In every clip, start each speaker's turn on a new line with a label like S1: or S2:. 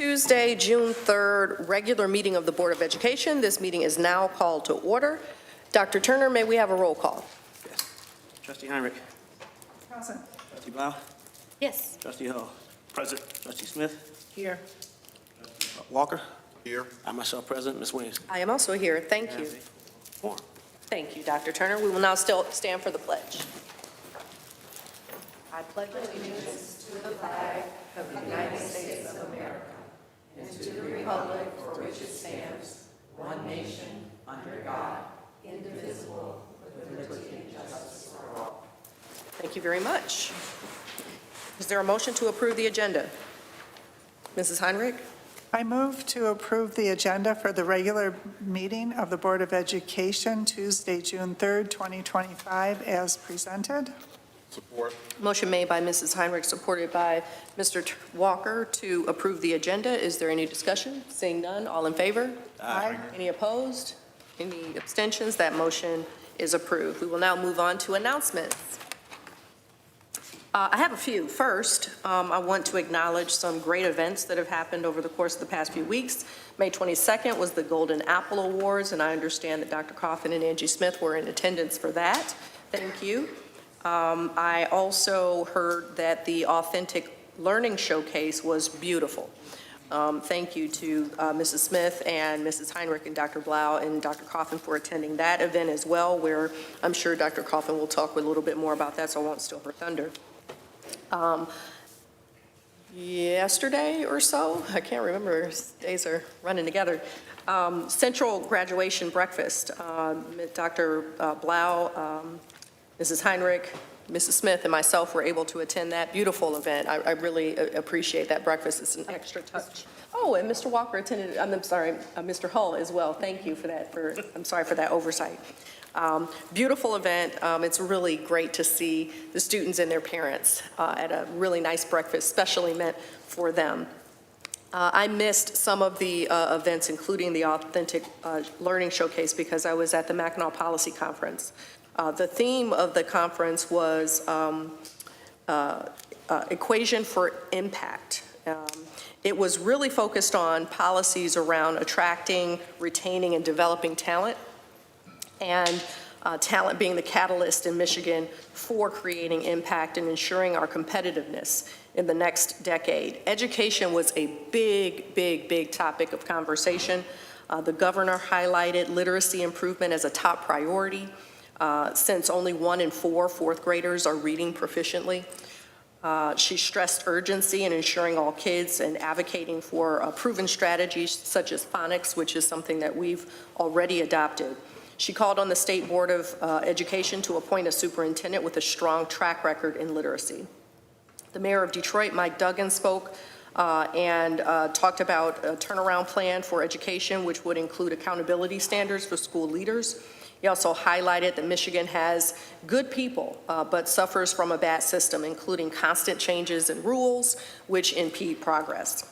S1: Tuesday, June 3rd, regular meeting of the Board of Education. This meeting is now called to order. Dr. Turner, may we have a roll call?
S2: Yes. Trustee Heinrich.
S3: Present.
S2: Trustee Blau.
S1: Yes.
S2: Trustee Hull. Present. Trustee Smith.
S3: Here.
S2: Walker.
S4: Here.
S2: I myself present. Ms. Williams.
S1: I am also here. Thank you.
S2: Four.
S1: Thank you, Dr. Turner. We will now still stand for the pledge. I pledge allegiance to the flag of the United States of America and to the republic for which it stands, one nation, under God, indivisible, with liberty and justice for all. Thank you very much. Is there a motion to approve the agenda? Mrs. Heinrich?
S3: I move to approve the agenda for the regular meeting of the Board of Education, Tuesday, June 3rd, 2025, as presented.
S4: Support.
S1: Motion made by Mrs. Heinrich, supported by Mr. Walker to approve the agenda. Is there any discussion? Seeing none, all in favor?
S3: Aye.
S1: Any opposed? Any abstentions? That motion is approved. We will now move on to announcements. I have a few. First, I want to acknowledge some great events that have happened over the course of the past few weeks. May 22nd was the Golden Apple Awards, and I understand that Dr. Coffin and Angie Smith were in attendance for that. Thank you. I also heard that the Authentic Learning Showcase was beautiful. Thank you to Mrs. Smith and Mrs. Heinrich and Dr. Blau and Dr. Coffin for attending that event as well, where I'm sure Dr. Coffin will talk a little bit more about that, so I won't steal her thunder. Yesterday or so, I can't remember, days are running together, Central Graduation Breakfast. Dr. Blau, Mrs. Heinrich, Mrs. Smith, and myself were able to attend that beautiful event. I really appreciate that breakfast. It's an extra touch. Oh, and Mr. Walker attended, I'm sorry, Mr. Hull as well. Thank you for that, I'm sorry for that oversight. Beautiful event. It's really great to see the students and their parents at a really nice breakfast, specially meant for them. I missed some of the events, including the Authentic Learning Showcase, because I was at the Mackinac Policy Conference. The theme of the conference was Equation for Impact. It was really focused on policies around attracting, retaining, and developing talent, and talent being the catalyst in Michigan for creating impact and ensuring our competitiveness in the next decade. Education was a big topic of conversation. The governor highlighted literacy improvement as a top priority, since only 1 in 4 fourth graders are reading proficiently. She stressed urgency in ensuring all kids and advocating for proven strategies such as phonics, which is something that we've already adopted. She called on the State Board of Education to appoint a superintendent with a strong track record in literacy. The mayor of Detroit, Mike Duggan, spoke and talked about a turnaround plan for education, which would include accountability standards for school leaders. He also highlighted that Michigan has good people, but suffers from a bad system, including constant changes in rules, which impede progress.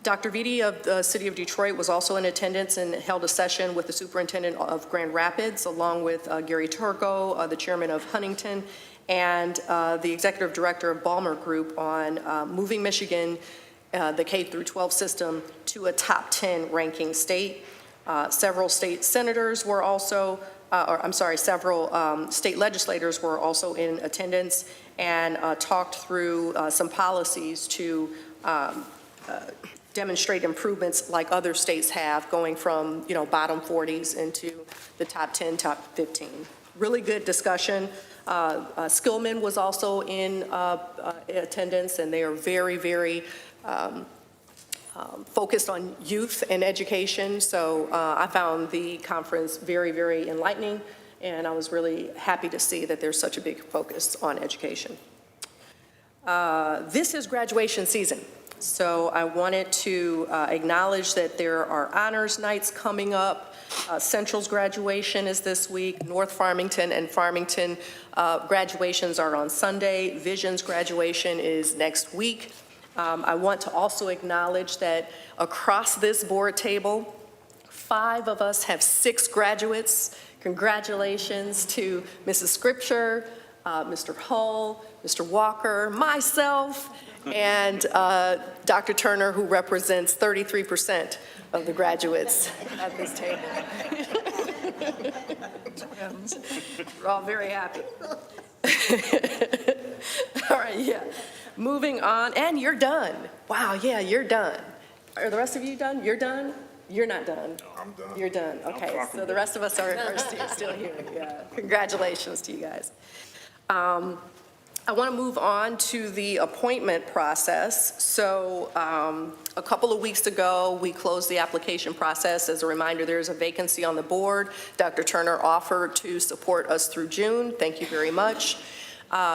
S1: Dr. VIII of the City of Detroit was also in attendance and held a session with the superintendent of Grand Rapids, along with Gary Turgo, the chairman of Huntington, and the executive director of Balmer Group on moving Michigan, the K-12 system, to a top 10 ranking state. Several state senators were also, several state legislators were also in attendance and talked through some policies to demonstrate improvements like other states have, going from, bottom 40s into the top 10, top 15. Really good discussion. Skillman was also in attendance, and they are very focused on youth and education. So I found the conference very enlightening, and I was really happy to see that there's such a big focus on education. This is graduation season. So I wanted to acknowledge that there are honors nights coming up. Central's graduation is this week. North Farmington and Farmington graduations are on Sunday. Vision's graduation is next week. I want to also acknowledge that across this board table, 5 of us have 6 graduates. Congratulations to Mrs. Scripture, Mr. Hull, Mr. Walker, myself, and Dr. Turner, who represents 33% of the graduates at this table. We're all very happy. All right, yeah. Moving on, and you're done. Wow, yeah, you're done. Are the rest of you done? You're done? You're not done.
S4: I'm done.
S1: You're done, okay. So the rest of us are still here, yeah. Congratulations to you guys. I want to move on to the appointment process. So a couple of weeks ago, we closed the application process. As a reminder, there's a vacancy on the board. Dr. Turner offered to support us through June. Thank you very much.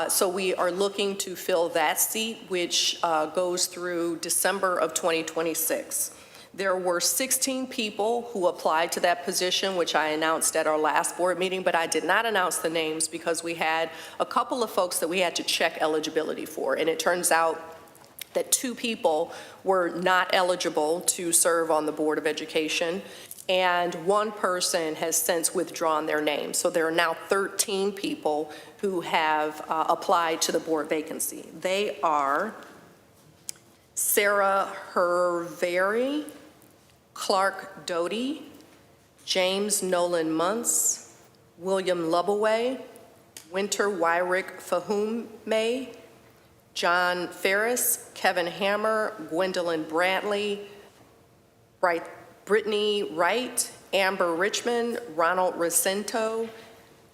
S1: So we are looking to fill that seat, which goes through December of 2026. There were 16 people who applied to that position, which I announced at our last board meeting, but I did not announce the names because we had a couple of folks that we had to check eligibility for. And it turns out that 2 people were not eligible to serve on the Board of Education, and 1 person has since withdrawn their name. So there are now 13 people who have applied to the board vacancy. They are Sarah Herveri, Clark Doty, James Nolan Muntz, William Lubaway, Winter Wyrick Fahume, John Ferris, Kevin Hammer, Gwendolyn Brantley, Brittany Wright, Amber Richmond, Ronald Racento,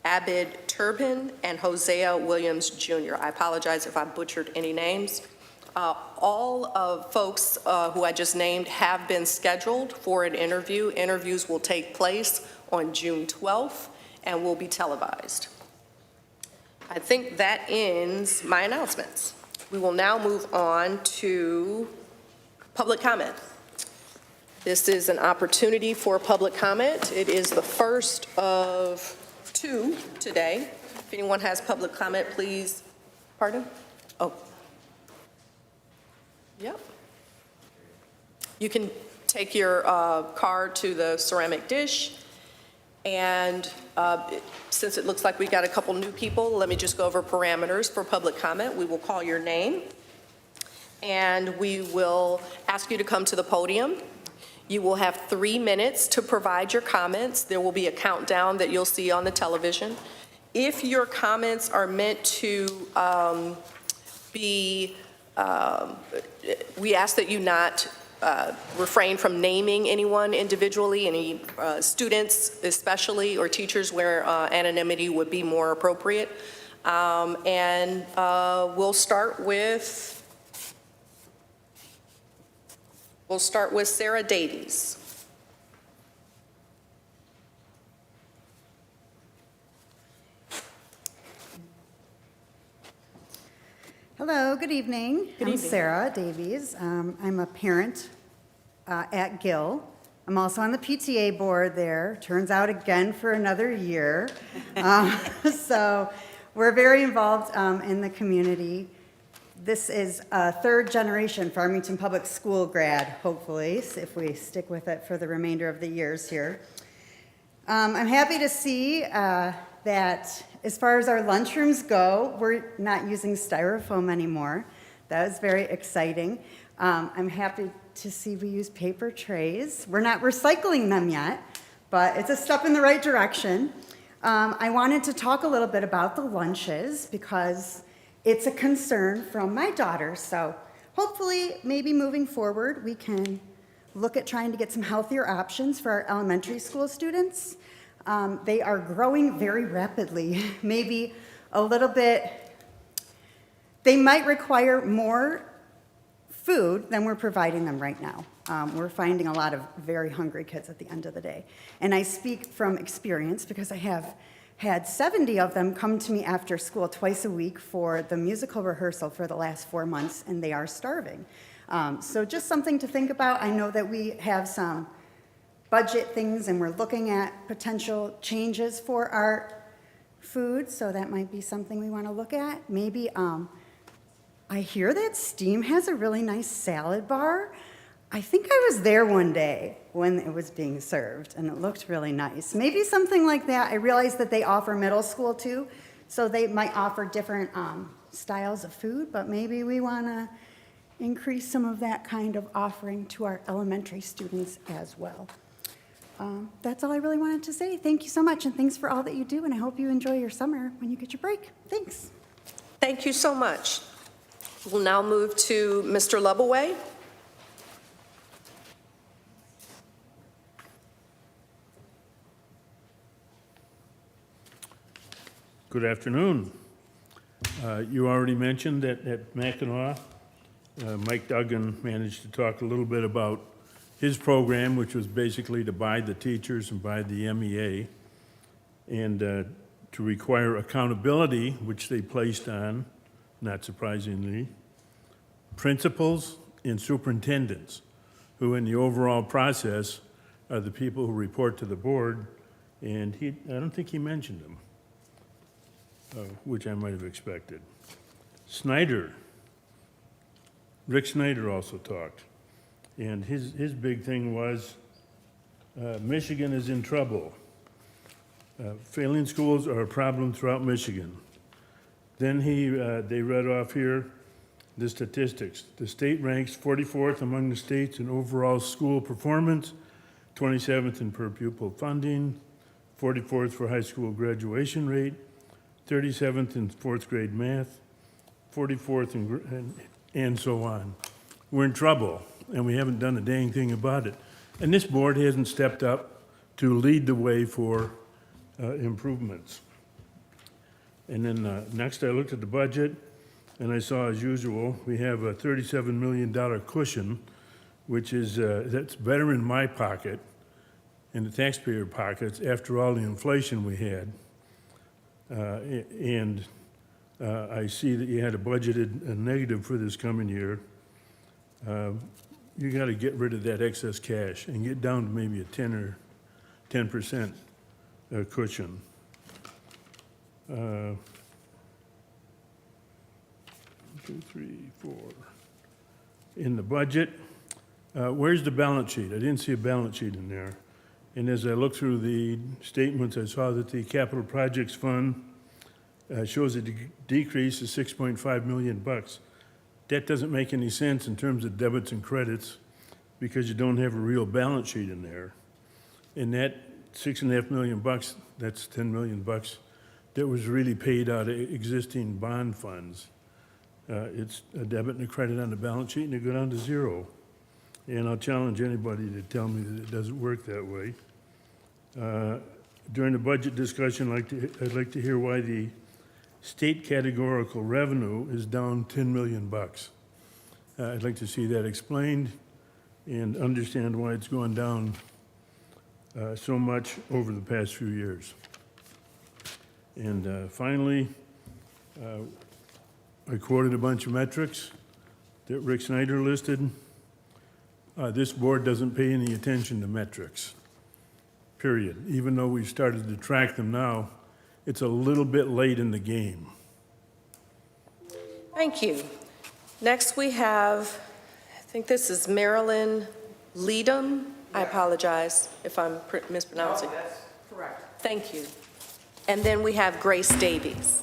S1: Abid Turbin, and Hosea Williams Jr. I apologize if I butchered any names. All of folks who I just named have been scheduled for an interview. Interviews will take place on June 12th and will be televised. I think that ends my announcements. We will now move on to public comment. This is an opportunity for public comment. It is the first of 2 today. If anyone has public comment, please, pardon? Oh. Yep. You can take your card to the ceramic dish, and since it looks like we got a couple new people, let me just go over parameters for public comment. We will call your name, and we will ask you to come to the podium. You will have 3 minutes to provide your comments. There will be a countdown that you'll see on the television. If your comments are meant to we ask that you not refrain from naming anyone individually, any students especially, or teachers where anonymity would be more appropriate. And we'll start with Sarah Davies.
S5: Hello, good evening.
S1: Good
S5: I'm
S1: evening.
S5: Sarah Davies. I'm a parent at Gill. I'm also on the PTA board there. Turns out again for another year. So we're very involved in the community. This is a 3rd generation Farmington Public School grad, hopefully, if we stick with it for the remainder of the years here. I'm happy to see that as far as our lunchrooms go, we're not using styrofoam anymore. That is very exciting. I'm happy to see we use paper trays. We're not recycling them yet, but it's a step in the right direction. I wanted to talk a little bit about the lunches because it's a concern from my daughter. So hopefully, maybe moving forward, we can look at trying to get some healthier options for our elementary school students. They are growing very rapidly, maybe a little bit. They might require more food than we're providing them right now. We're finding a lot of very hungry kids at the end of the day. And I speak from experience because I have had 70 of them come to me after school twice a week for the musical rehearsal for the last 4 months, and they are starving. So just something to think about. I know that we have some budget things and we're looking at potential changes for our food, so that might be something we want to look at. Maybe, I hear that Steam has a really nice salad bar. I think I was there one day when it was being served, and it looked really nice. Maybe something like that. I realize that they offer middle school too, so they might offer different styles of food, but maybe we want to increase some of that kind of offering to our elementary students as well. That's all I really wanted to say. Thank you so much, and thanks for all that you do, and I hope you enjoy your summer when you get your break. Thanks.
S1: Thank you so much. We'll now move to Mr. Lubaway.
S4: Good afternoon. You already mentioned that at Mackinac, Mike Duggan managed to talk a little bit about his program, which was basically to buy the teachers and buy the MEA, and to require accountability, which they placed on, not surprisingly, principals and superintendents, who in the overall process are the people who report to the board, and I don't think he mentioned them. Which I might have expected. Rick Snyder also talked, and his big thing was Michigan is in trouble. Failing schools are a problem throughout Michigan. Then they read off here the statistics. The state ranks 44th among the states in overall school performance, 27th in per pupil funding, 44th for high school graduation rate, 37th in fourth grade math, 44th and so on. We're in trouble, and we haven't done a dang thing about it. And this board hasn't stepped up to lead the way for improvements. And then next I looked at the budget, and I saw, as usual, we have a $37 million cushion, which is, that's better in my pocket, in the taxpayer pockets, after all the inflation we had. And I see that you had a budgeted negative for this coming year. You got to get rid of that excess cash and get down to maybe a 10% cushion. 1, 2, 3, 4. In the budget, where's the balance sheet? I didn't see a balance sheet in there. And as I looked through the statements, I saw that the capital projects fund shows a decrease of $6.5 million. That doesn't make any sense in terms of debits and credits because you don't have a real balance sheet in there. And that $6.5 million, that's $10 million that was really paid out of existing bond funds. It's a debit and a credit on the balance sheet, and they go down to zero. And I'll challenge anybody to tell me that it doesn't work that way. During the budget discussion, I'd like to hear why the state categorical revenue is down $10 million. I'd like to see that explained and understand why it's gone down so much over the past few years. And finally, I quoted a bunch of metrics that Rick Snyder listed. This board doesn't pay any attention to metrics, period. Even though we've started to track them now, it's a little bit late in the game.
S1: Thank you. Next we have, I think this is Marilyn Leadham. I apologize if I'm mispronouncing.
S6: No, that's correct.
S1: Thank you. And then we have Grace Davies.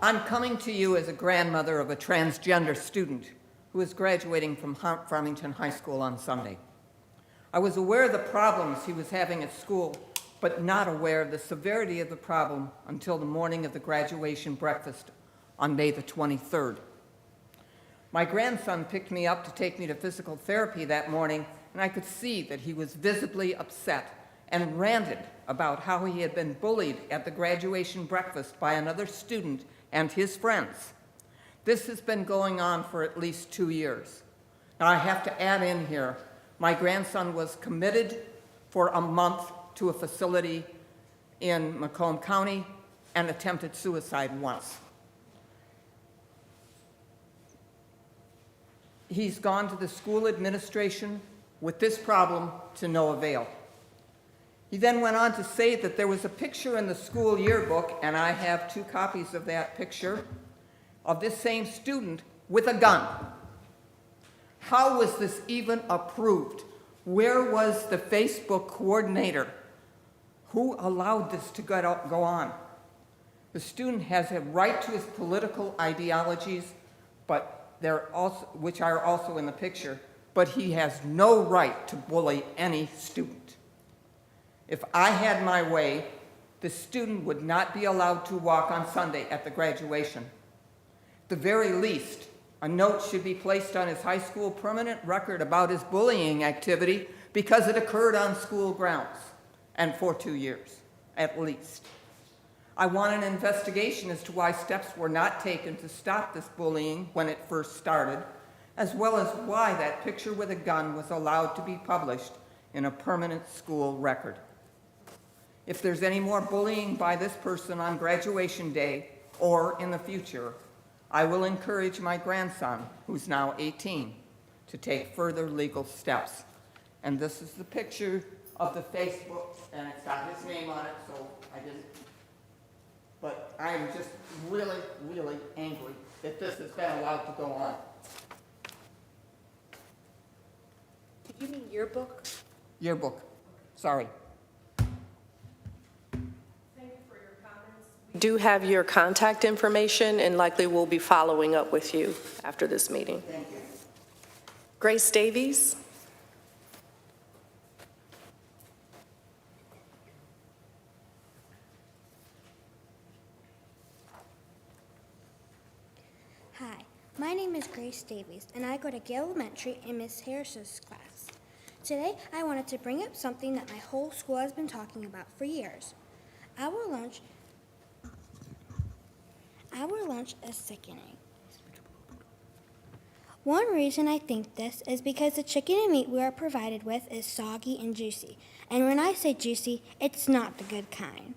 S6: I'm coming to you as a grandmother of a transgender student who is graduating from Farmington High School on Sunday. I was aware of the problems he was having at school, but not aware of the severity of the problem until the morning of the graduation breakfast on May the 23rd. My grandson picked me up to take me to physical therapy that morning, and I could see that he was visibly upset and ranted about how he had been bullied at the graduation breakfast by another student and his friends. This has been going on for at least 2 years. Now, I have to add in here, my grandson was committed for a month to a facility in Macomb County and attempted suicide once. He's gone to the school administration with this problem to no avail. He then went on to say that there was a picture in the school yearbook, and I have 2 copies of that picture, of this same student with a gun. How was this even approved? Where was the Facebook coordinator? Who allowed this to go on? The student has a right to his political ideologies, but they're also, which are also in the picture, but he has no right to bully any student. If I had my way, the student would not be allowed to walk on Sunday at the graduation. At the very least, a note should be placed on his high school permanent record about his bullying activity because it occurred on school grounds, and for 2 years, at least. I want an investigation as to why steps were not taken to stop this bullying when it first started, as well as why that picture with a gun was allowed to be published in a permanent school record. If there's any more bullying by this person on graduation day or in the future, I will encourage my grandson, who's now 18, to take further legal steps. And this is the picture of the Facebook, and it's got his name on it, so I didn't. But I am just really, really angry that this has been allowed to go on.
S7: Did you mean yearbook?
S6: Yearbook, sorry.
S1: We do have your contact information, and likely we'll be following up with you after this meeting.
S6: Thank you.
S1: Grace Davies?
S8: Hi, my name is Grace Davies, and I go to Gale Elementary in Miss Harris's class. Today, I wanted to bring up something that my whole school has been talking about for years. Our lunch is sickening. One reason I think this is because the chicken and meat we are provided with is soggy and juicy. And when I say juicy, it's not the good kind.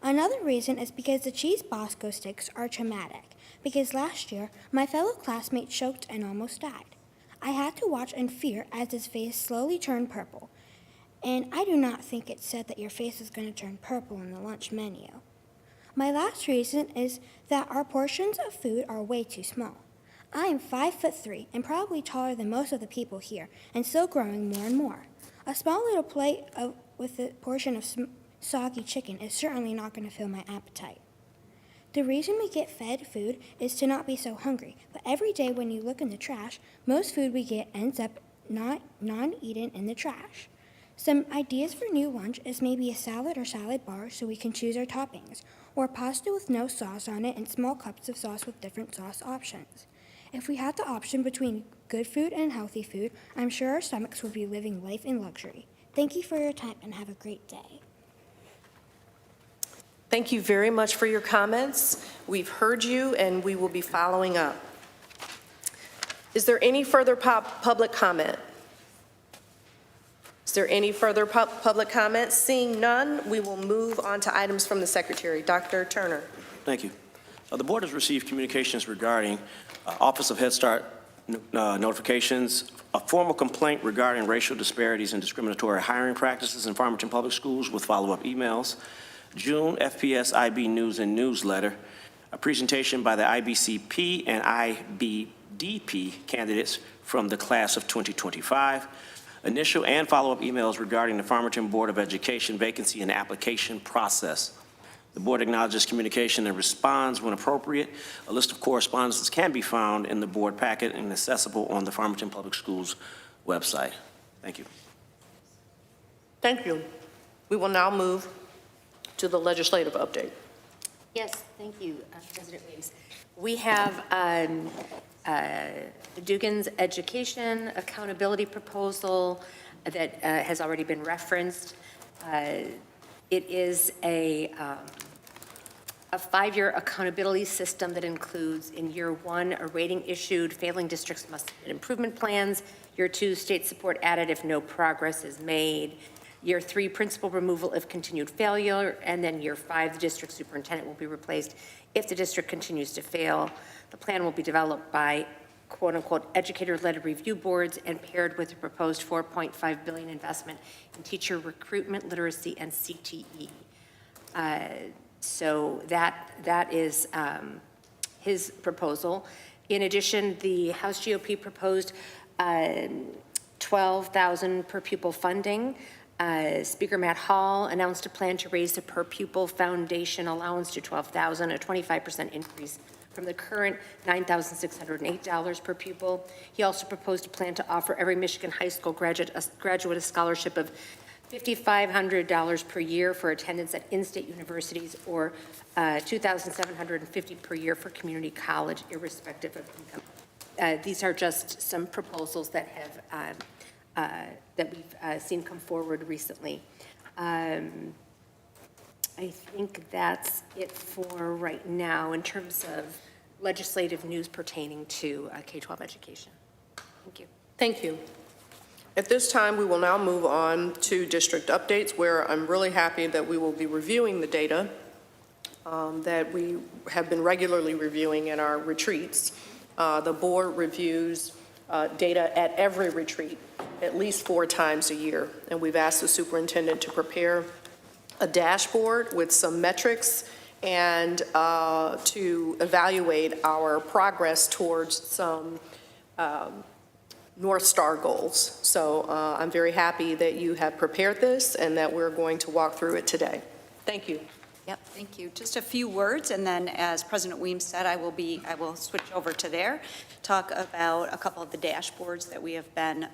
S8: Another reason is because the cheese Bosco sticks are traumatic, because last year, my fellow classmate choked and almost died. I had to watch in fear as his face slowly turned purple. And I do not think it said that your face is going to turn purple on the lunch menu. My last reason is that our portions of food are way too small. I am 5'3" and probably taller than most of the people here, and still growing more and more. A small little plate with a portion of soggy chicken is certainly not going to fill my appetite. The reason we get fed food is to not be so hungry, but every day when you look in the trash, most food we get ends up not eaten in the trash. Some ideas for new lunch is maybe a salad or salad bar so we can choose our toppings, or pasta with no sauce on it and small cups of sauce with different sauce options. If we had the option between good food and healthy food, I'm sure our stomachs would be living life in luxury. Thank you for your time and have a great day.
S1: Thank you very much for your comments. We've heard you, and we will be following up. Is there any further public comment? Is there any further public comment? Seeing none, we will move on to items from the Secretary. Dr. Turner.
S2: Thank you. The board has received communications regarding Office of Head Start notifications, a formal complaint regarding racial disparities and discriminatory hiring practices in Farmington Public Schools with follow-up emails, June FPS IB News and Newsletter, a presentation by the IBCP and IBDP candidates from the class of 2025, initial and follow-up emails regarding the Farmington Board of Education vacancy and application process. The board acknowledges communication and responds when appropriate. A list of correspondences can be found in the board packet and accessible on the Farmington Public Schools website. Thank you.
S1: Thank you. We will now move to the legislative update.
S7: Yes, thank you, President Weems. We have the Dugan's Education Accountability Proposal that has already been referenced. It is a 5-year accountability system that includes, in year 1, a rating issued, failing districts must submit improvement plans. Year 2, state support added if no progress is made. Year 3, principal removal if continued failure. And then year 5, the district superintendent will be replaced if the district continues to fail. The plan will be developed by quote-unquote educator-led review boards and paired with a proposed $4.5 billion investment in teacher recruitment, literacy, and CTE. So that is his proposal. In addition, the House GOP proposed $12,000 per pupil funding. Speaker Matt Hall announced a plan to raise the per pupil foundation allowance to $12,000, a 25% increase from the current $9,608 per pupil. He also proposed a plan to offer every Michigan high school graduate a scholarship of $5,500 per year for attendance at in-state universities, or $2,750 per year for community college, irrespective of income. These are just some proposals that we've seen come forward recently. I think that's it for right now in terms of legislative news pertaining to K-12 education. Thank you.
S1: Thank you. At this time, we will now move on to district updates, where I'm really happy that we will be reviewing the data that we have been regularly reviewing in our retreats. The board reviews data at every retreat at least 4 times a year, and we've asked the superintendent to prepare a dashboard with some metrics and to evaluate our progress towards some North Star goals. So I'm very happy that you have prepared this and that we're going to walk through it today. Thank you.
S9: Yep, thank you. Just a few words, and then as President Weems said, I will switch over to there, talk about a couple of the dashboards that we have been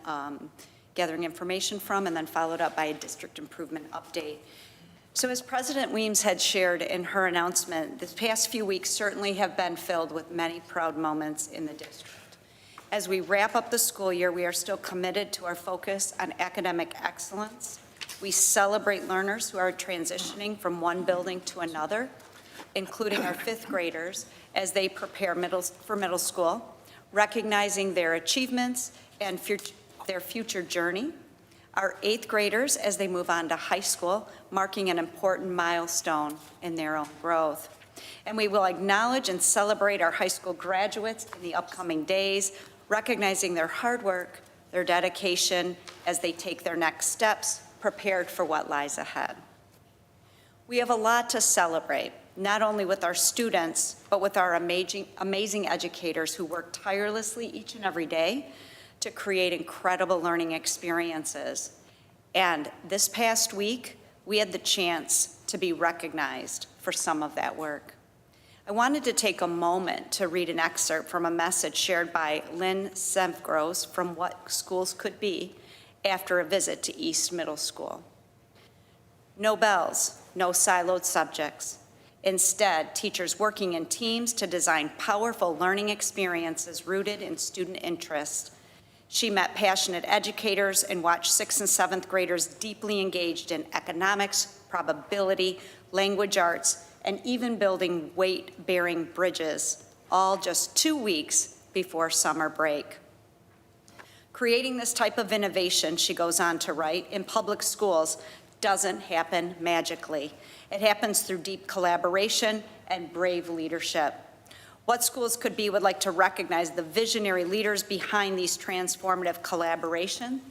S9: gathering information from, and then followed up by a district improvement update. So as President Weems had shared in her announcement, the past few weeks certainly have been filled with many proud moments in the district. As we wrap up the school year, we are still committed to our focus on academic excellence. We celebrate learners who are transitioning from one building to another, including our 5th graders as they prepare for middle school, recognizing their achievements and their future journey. Our 8th graders as they move on to high school, marking an important milestone in their own growth. And we will acknowledge and celebrate our high school graduates in the upcoming days, recognizing their hard work, their dedication as they take their next steps, prepared for what lies ahead. We have a lot to celebrate, not only with our students, but with our amazing educators who work tirelessly each and every day to create incredible learning experiences. And this past week, we had the chance to be recognized for some of that work. I wanted to take a moment to read an excerpt from a message shared by Lynn Semfgros from What Schools Could Be after a visit to East Middle School. No bells, no siloed subjects. Instead, teachers working in teams to design powerful learning experiences rooted in student interest. She met passionate educators and watched 6th and 7th graders deeply engaged in economics, probability, language arts, and even building weight-bearing bridges, all just 2 weeks before summer break. Creating this type of innovation, she goes on to write, in public schools doesn't happen magically. It happens through deep collaboration and brave leadership. What Schools Could Be would like to recognize the visionary leaders behind these transformative collaboration.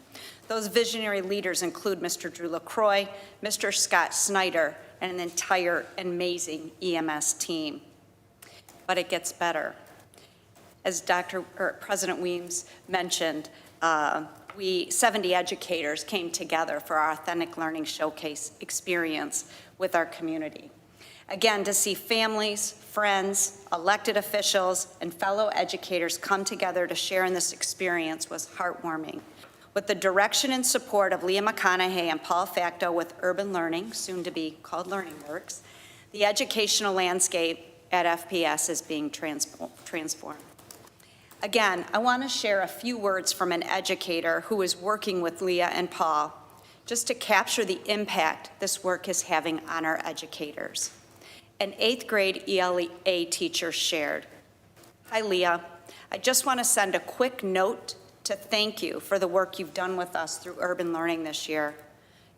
S9: Those visionary leaders include Mr. Drew LaCroix, Mr. Scott Snyder, and an entire amazing EMS team. But it gets better. As President Weems mentioned, 70 educators came together for our Authentic Learning Showcase experience with our community. Again, to see families, friends, elected officials, and fellow educators come together to share in this experience was heartwarming. With the direction and support of Leah McConaughey and Paul Facto with Urban Learning, soon to be called Learning Works, the educational landscape at FPS is being transformed. Again, I want to share a few words from an educator who is working with Leah and Paul, just to capture the impact this work is having on our educators. An 8th grade ELA teacher shared, "Hi Leah, I just want to send a quick note to thank you for the work you've done with us through Urban Learning this year.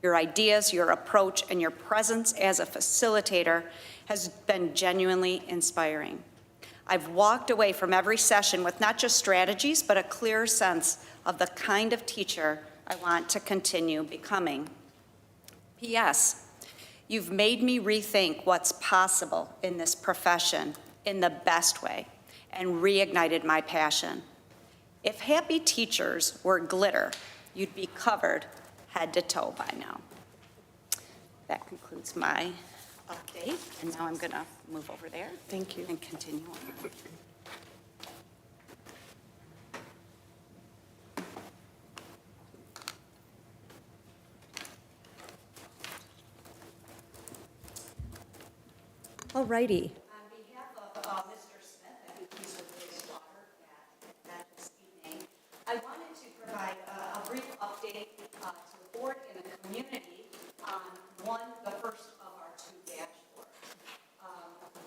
S9: Your ideas, your approach, and your presence as a facilitator has been genuinely inspiring. I've walked away from every session with not just strategies, but a clear sense of the kind of teacher I want to continue becoming. P.S. You've made me rethink what's possible in this profession in the best way and reignited my passion. If happy teachers were glitter, you'd be covered head to toe by now." That concludes my update. And now I'm going to move over there.
S1: Thank you.
S9: And continue on. All righty. On behalf of Mr. Smith, I think he's with his daughter at this evening, I wanted to provide a brief update to the board and the community on the first of our two dashboards.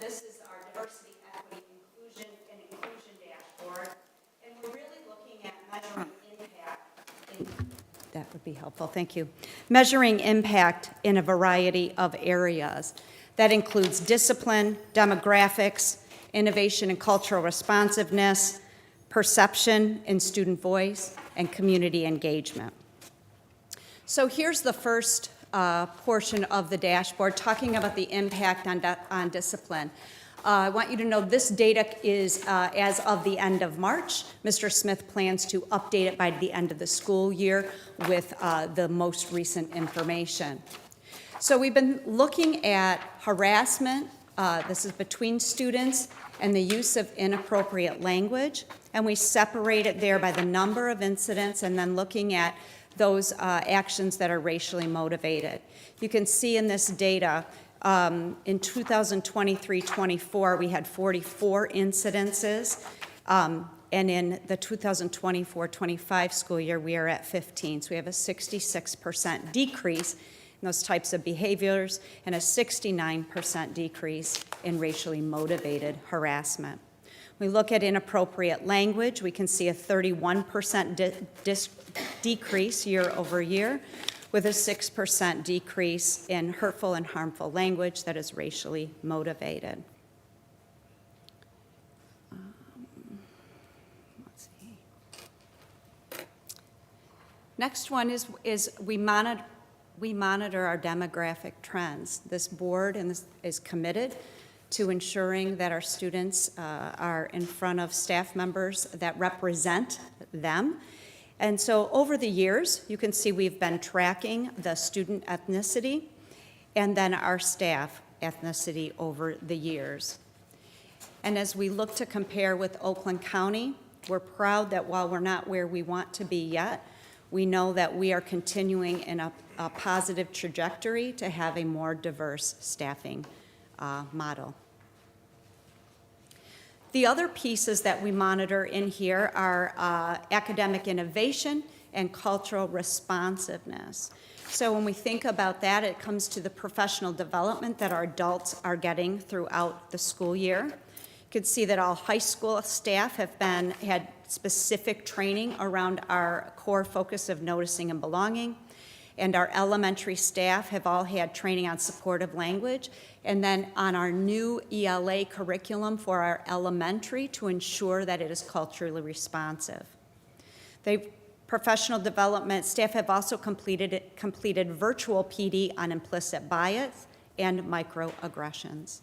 S9: This is our diversity, equity, inclusion dashboard, and we're really looking at measuring impact. That would be helpful, thank you. Measuring impact in a variety of areas. That includes discipline, demographics, innovation and cultural responsiveness, perception and student voice, and community engagement. So here's the first portion of the dashboard, talking about the impact on discipline. I want you to know this data is as of the end of March. Mr. Smith plans to update it by the end of the school year with the most recent information. So we've been looking at harassment, this is between students, and the use of inappropriate language, and we separate it there by the number of incidents and then looking at those actions that are racially motivated. You can see in this data, in 2023-24, we had 44 incidences, and in the 2024-25 school year, we are at 15. So we have a 66% decrease in those types of behaviors and a 69% decrease in racially motivated harassment. We look at inappropriate language, we can see a 31% decrease year over year, with a 6% decrease in hurtful and harmful language that is racially motivated. Let's see. Next one is we monitor our demographic trends. This board is committed to ensuring that our students are in front of staff members that represent them. And so over the years, you can see we've been tracking the student ethnicity and then our staff ethnicity over the years. And as we look to compare with Oakland County, we're proud that while we're not where we want to be yet, we know that we are continuing in a positive trajectory to have a more diverse staffing model. The other pieces that we monitor in here are academic innovation and cultural responsiveness. So when we think about that, it comes to the professional development that our adults are getting throughout the school year. You can see that all high school staff have had specific training around our core focus of noticing and belonging. And our elementary staff have all had training on supportive language, and then on our new ELA curriculum for our elementary to ensure that it is culturally responsive. Professional development staff have also completed virtual PD on implicit bias and microaggressions,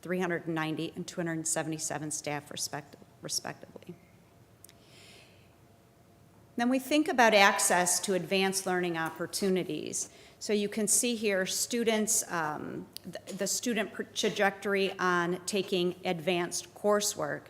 S9: 390 and 277 staff respectively. Then we think about access to advanced learning opportunities. So you can see here students, the student trajectory on taking advanced coursework.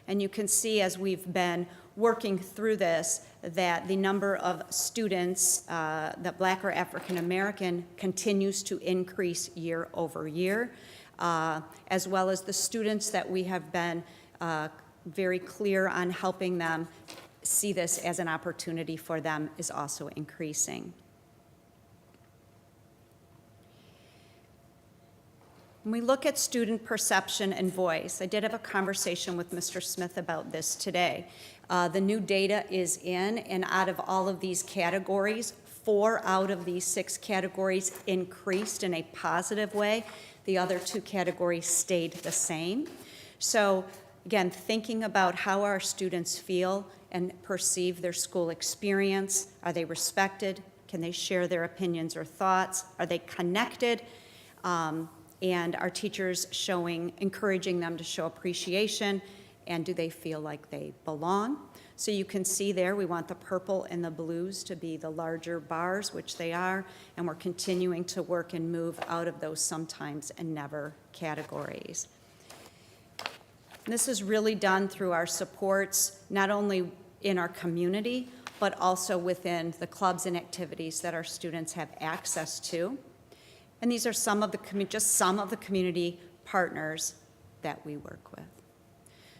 S9: And you can see as we've been working through this that the number of students that Black or African American continues to increase year over year, as well as the students that we have been very clear on helping them see this as an opportunity for them is also increasing. When we look at student perception and voice, I did have a conversation with Mr. Smith about this today. The new data is in, and out of all of these categories, 4 out of these 6 categories increased in a positive way. The other 2 categories stayed the same. So again, thinking about how our students feel and perceive their school experience. Are they respected? Can they share their opinions or thoughts? Are they connected? And are teachers encouraging them to show appreciation and do they feel like they belong? So you can see there, we want the purple and the blues to be the larger bars, which they are, and we're continuing to work and move out of those sometimes and never categories. This is really done through our supports, not only in our community, but also within the clubs and activities that our students have access to. And these are just some of the community partners that we work with.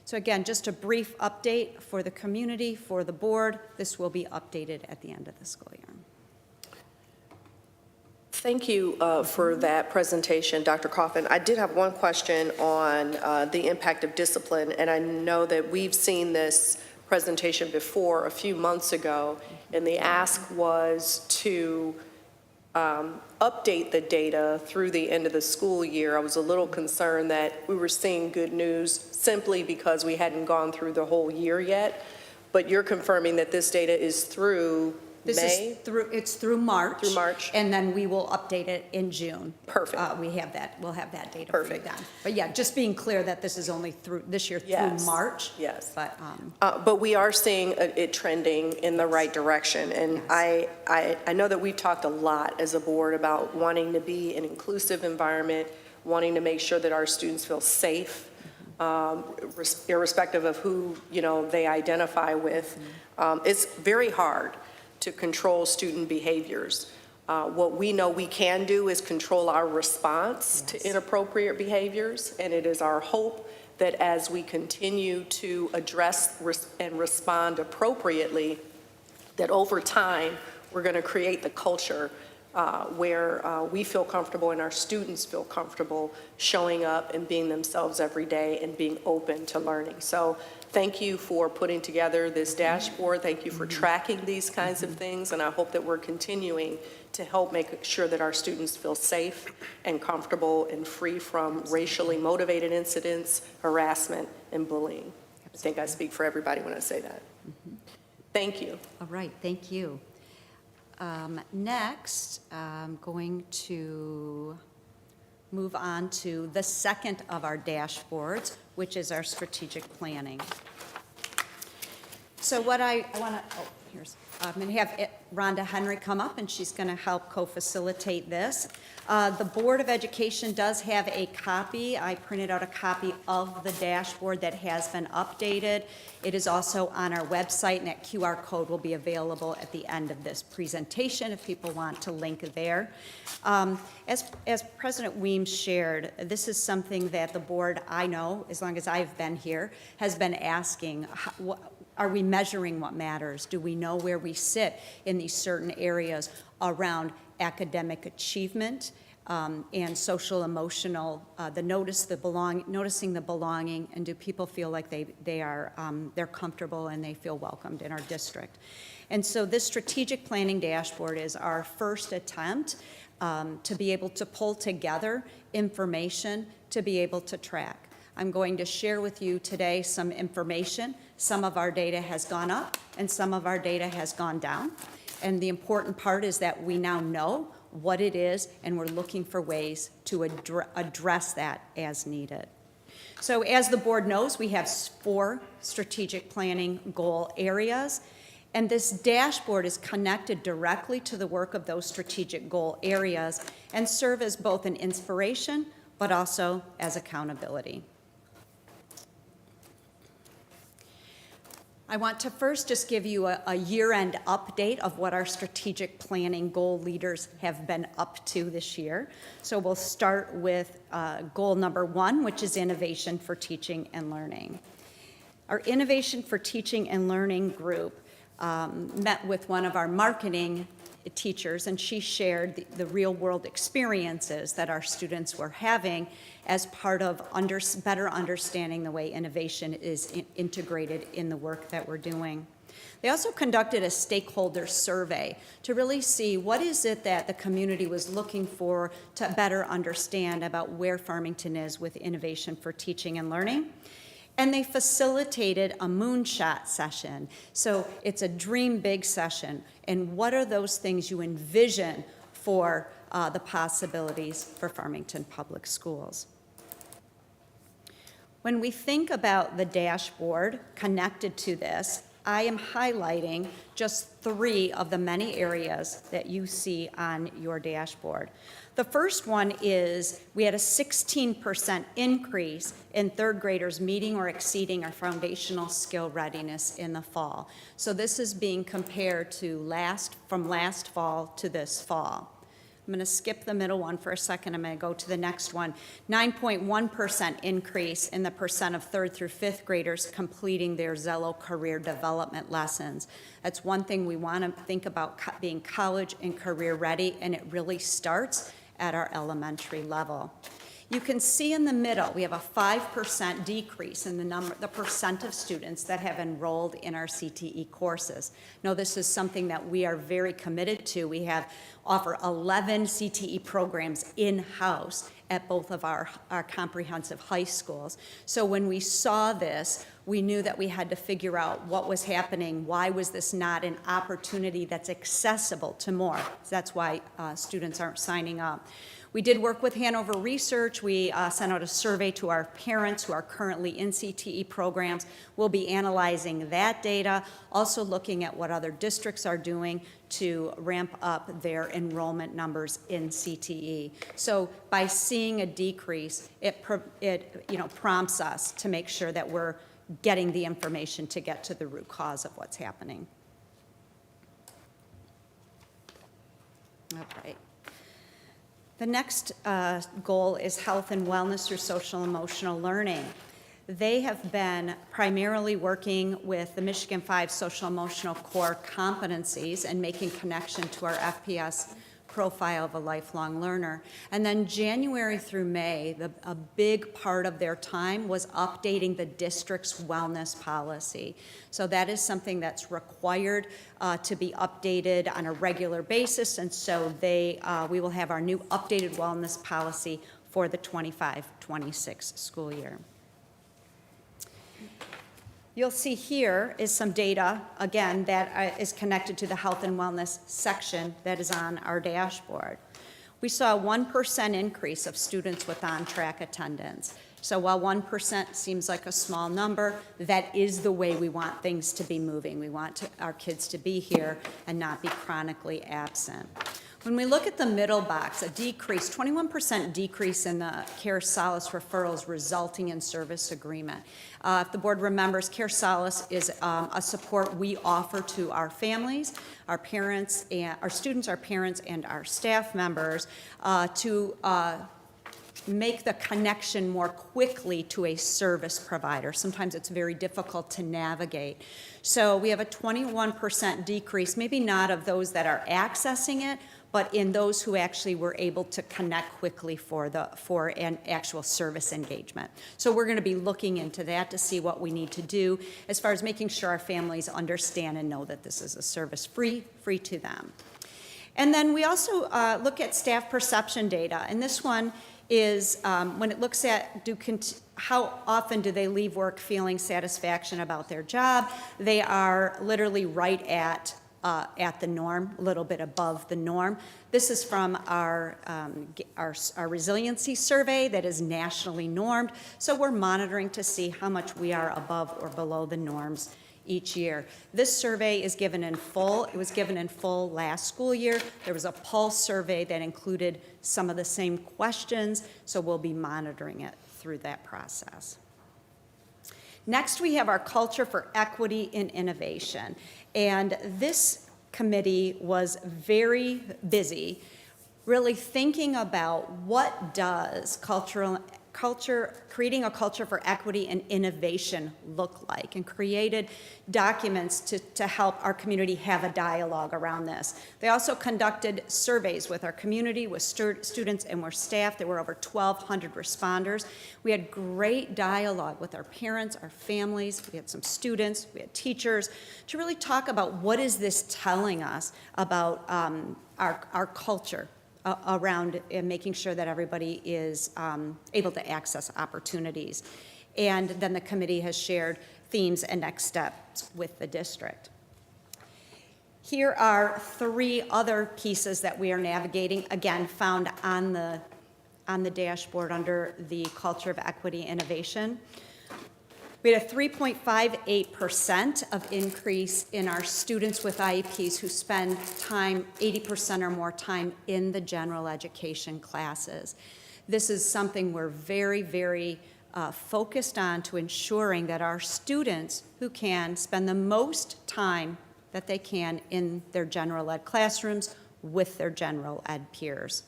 S9: So again, just a brief update for the community, for the board. This will be updated at the end of the school year.
S1: Thank you for that presentation, Dr. Coffin. I did have one question on the impact of discipline, and I know that we've seen this presentation before a few months ago, and the ask was to update the data through the end of the school year. I was a little concerned that we were seeing good news simply because we hadn't gone through the whole year yet, but you're confirming that this data is through
S9: This
S1: May?
S9: is through March.
S1: Through March.
S9: And then we will update it in June.
S1: Perfect.
S9: We'll have that data for you
S1: Perfect.
S9: then. But yeah, just being clear that this is only through, this year through
S1: Yes.
S9: March.
S1: Yes.
S9: But,
S1: We are seeing it trending in the right direction. And
S9: Yes.
S1: I know that we've talked a lot as a board about wanting to be an inclusive environment, wanting to make sure that our students feel safe, irrespective of who, they identify with. It's very hard to control student behaviors. What we know we can do is control our response to inappropriate behaviors, and it is our hope that as we continue to address and respond appropriately, that over time, we're going to create the culture where we feel comfortable and our students feel comfortable showing up and being themselves every day and being open to learning. So thank you for putting together this dashboard. Thank you for tracking these kinds of things, and I hope that we're continuing to help make sure that our students feel safe and comfortable and free from racially motivated incidents, harassment, and bullying. I think I speak for everybody when I say that. Thank you.
S9: all right, thank you. Next, I'm going to move on to the second of our dashboards, which is our strategic planning. So what I want to, I'm going to have Rhonda Henry come up, and she's going to help co-facilitate this. The Board of Education does have a copy. I printed out a copy of the dashboard that has been updated. It is also on our website, and that QR code will be available at the end of this presentation if people want to link there. As President Weems shared, this is something that the board, I know, as long as I've been here, has been asking. Are we measuring what matters? Do we know where we sit in these certain areas around academic achievement and social emotional, noticing the belonging, and do people feel like they're comfortable and they feel welcomed in our district? And so this strategic planning dashboard is our first attempt to be able to pull together information to be able to track. I'm going to share with you today some information. Some of our data has gone up and some of our data has gone down. And the important part is that we now know what it is, and we're looking for ways to address that as needed. So as the board knows, we have 4 strategic planning goal areas, and this dashboard is connected directly to the work of those strategic goal areas and serve as both an inspiration but also as accountability. I want to first just give you a year-end update of what our strategic planning goal leaders have been up to this year. So we'll start with goal number 1, which is innovation for teaching and learning. Our innovation for teaching and learning group met with one of our marketing teachers, and she shared the real-world experiences that our students were having as part of better understanding the way innovation is integrated in the work that we're doing. They also conducted a stakeholder survey to really see what is it that the community was looking for to better understand about where Farmington is with innovation for teaching and learning. And they facilitated a moonshot session. So it's a dream big session. And what are those things you envision for the possibilities for Farmington Public Schools? When we think about the dashboard connected to this, I am highlighting just 3 of the many areas that you see on your dashboard. The first one is we had a 16% increase in third graders meeting or exceeding our foundational skill readiness in the fall. So this is being compared to from last fall to this fall. I'm going to skip the middle one for a second. I'm going to go to the next one. 9.1% increase in the percent of 3rd through 5th graders completing their Zello career development lessons. That's one thing we want to think about, being college and career ready, and it really starts at our elementary level. You can see in the middle, we have a 5% decrease in the percent of students that have enrolled in our CTE courses. Now, this is something that we are very committed to. We offer 11 CTE programs in-house at both of our comprehensive high schools. So when we saw this, we knew that we had to figure out what was happening. Why was this not an opportunity that's accessible to more? That's why students aren't signing up. We did work with Hanover Research. We sent out a survey to our parents who are currently in CTE programs. We'll be analyzing that data, also looking at what other districts are doing to ramp up their enrollment numbers in CTE. So by seeing a decrease, it prompts us to make sure that we're getting the information to get to the root cause of what's happening. All right. The next goal is health and wellness through social emotional learning. They have been primarily working with the Michigan 5 social emotional core competencies and making connection to our FPS profile of a lifelong learner. And then January through May, a big part of their time was updating the district's wellness policy. So that is something that's required to be updated on a regular basis, and so we will have our new updated wellness policy for the 25-26 school year. You'll see here is some data, again, that is connected to the health and wellness section that is on our dashboard. We saw a 1% increase of students with on-track attendance. So while 1% seems like a small number, that is the way we want things to be moving. We want our kids to be here and not be chronically absent. When we look at the middle box, a decrease, 21% decrease in the Care Solace referrals resulting in service agreement. If the board remembers, Care Solace is a support we offer to our families, our parents, and our students, our parents, and our staff members to make the connection more quickly to a service provider. Sometimes it's very difficult to navigate. So we have a 21% decrease, maybe not of those that are accessing it, but in those who actually were able to connect quickly for an actual service engagement. So we're going to be looking into that to see what we need to do as far as making sure our families understand and know that this is a service free to them. And then we also look at staff perception data, and this one is when it looks at how often do they leave work feeling satisfaction about their job. They are literally right at the norm, a little bit above the norm. This is from our resiliency survey that is nationally normed. So we're monitoring to see how much we are above or below the norms each year. This survey is given in full. It was given in full last school year. There was a pulse survey that included some of the same questions, so we'll be monitoring it through that process. Next, we have our Culture for Equity and Innovation. And this committee was very busy really thinking about what does creating a culture for equity and innovation look like, and created documents to help our community have a dialogue around this. They also conducted surveys with our community, with students and with staff. There were over 1,200 responders. We had great dialogue with our parents, our families. We had some students, we had teachers, to really talk about what is this telling us about our culture around making sure that everybody is able to access opportunities. And then the committee has shared themes and next steps with the district. Here are 3 other pieces that we are navigating, again, found on the dashboard under the Culture of Equity Innovation. We had a 3.58% of increase in our students with IEPs who spend time, 80% or more time in the general education classes. This is something we're very, very focused on to ensuring that our students who can spend the most time that they can in their general ed classrooms with their general ed peers.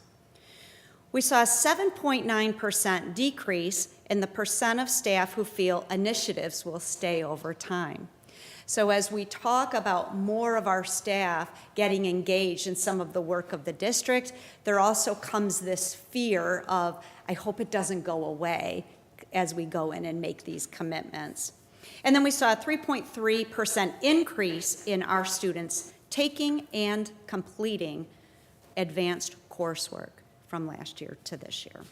S9: We saw a 7.9% decrease in the percent of staff who feel initiatives will stay over time. So as we talk about more of our staff getting engaged in some of the work of the district, there also comes this fear of, I hope it doesn't go away as we go in and make these commitments. And then we saw a 3.3% increase in our students taking and completing advanced coursework from last year to this year.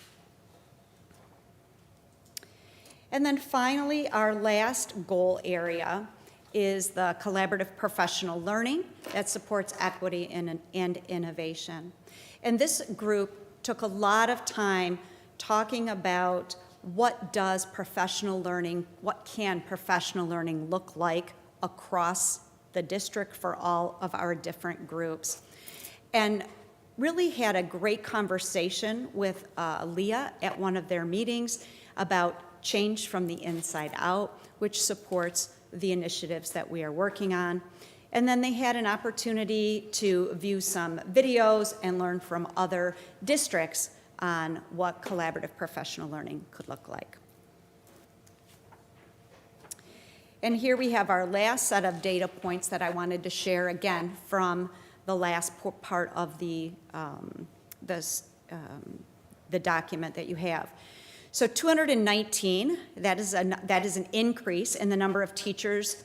S9: And then finally, our last goal area is the collaborative professional learning that supports equity and innovation. And this group took a lot of time talking about what does professional learning, what can professional learning look like across the district for all of our different groups. And really had a great conversation with Leah at one of their meetings about change from the inside out, which supports the initiatives that we are working on. And then they had an opportunity to view some videos and learn from other districts on what collaborative professional learning could look like. And here we have our last set of data points that I wanted to share again from the last part of the document that you have. So 219, that is an increase in the number of teachers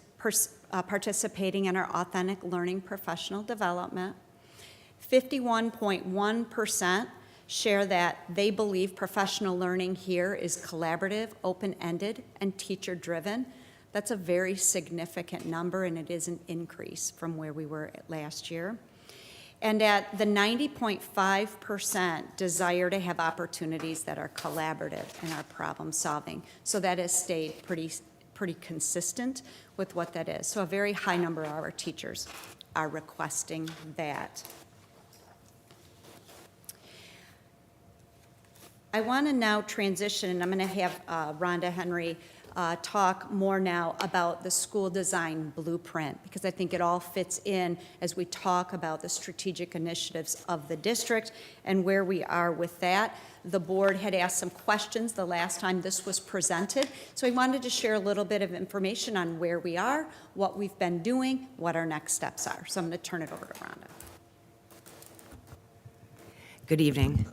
S9: participating in our authentic learning professional development. 51.1% share that they believe professional learning here is collaborative, open-ended, and teacher-driven. That's a very significant number, and it is an increase from where we were last year. And at the 90.5% desire to have opportunities that are collaborative in our problem solving. So that has stayed pretty consistent with what that is. So a very high number of our teachers are requesting that. I want to now transition, and I'm going to have Rhonda Henry talk more now about the school design blueprint, because I think it all fits in as we talk about the strategic initiatives of the district and where we are with that. The board had asked some questions the last time this was presented, so I wanted to share a little bit of information on where we are, what we've been doing, what our next steps are. So I'm going to turn it over to Rhonda.
S10: Good evening.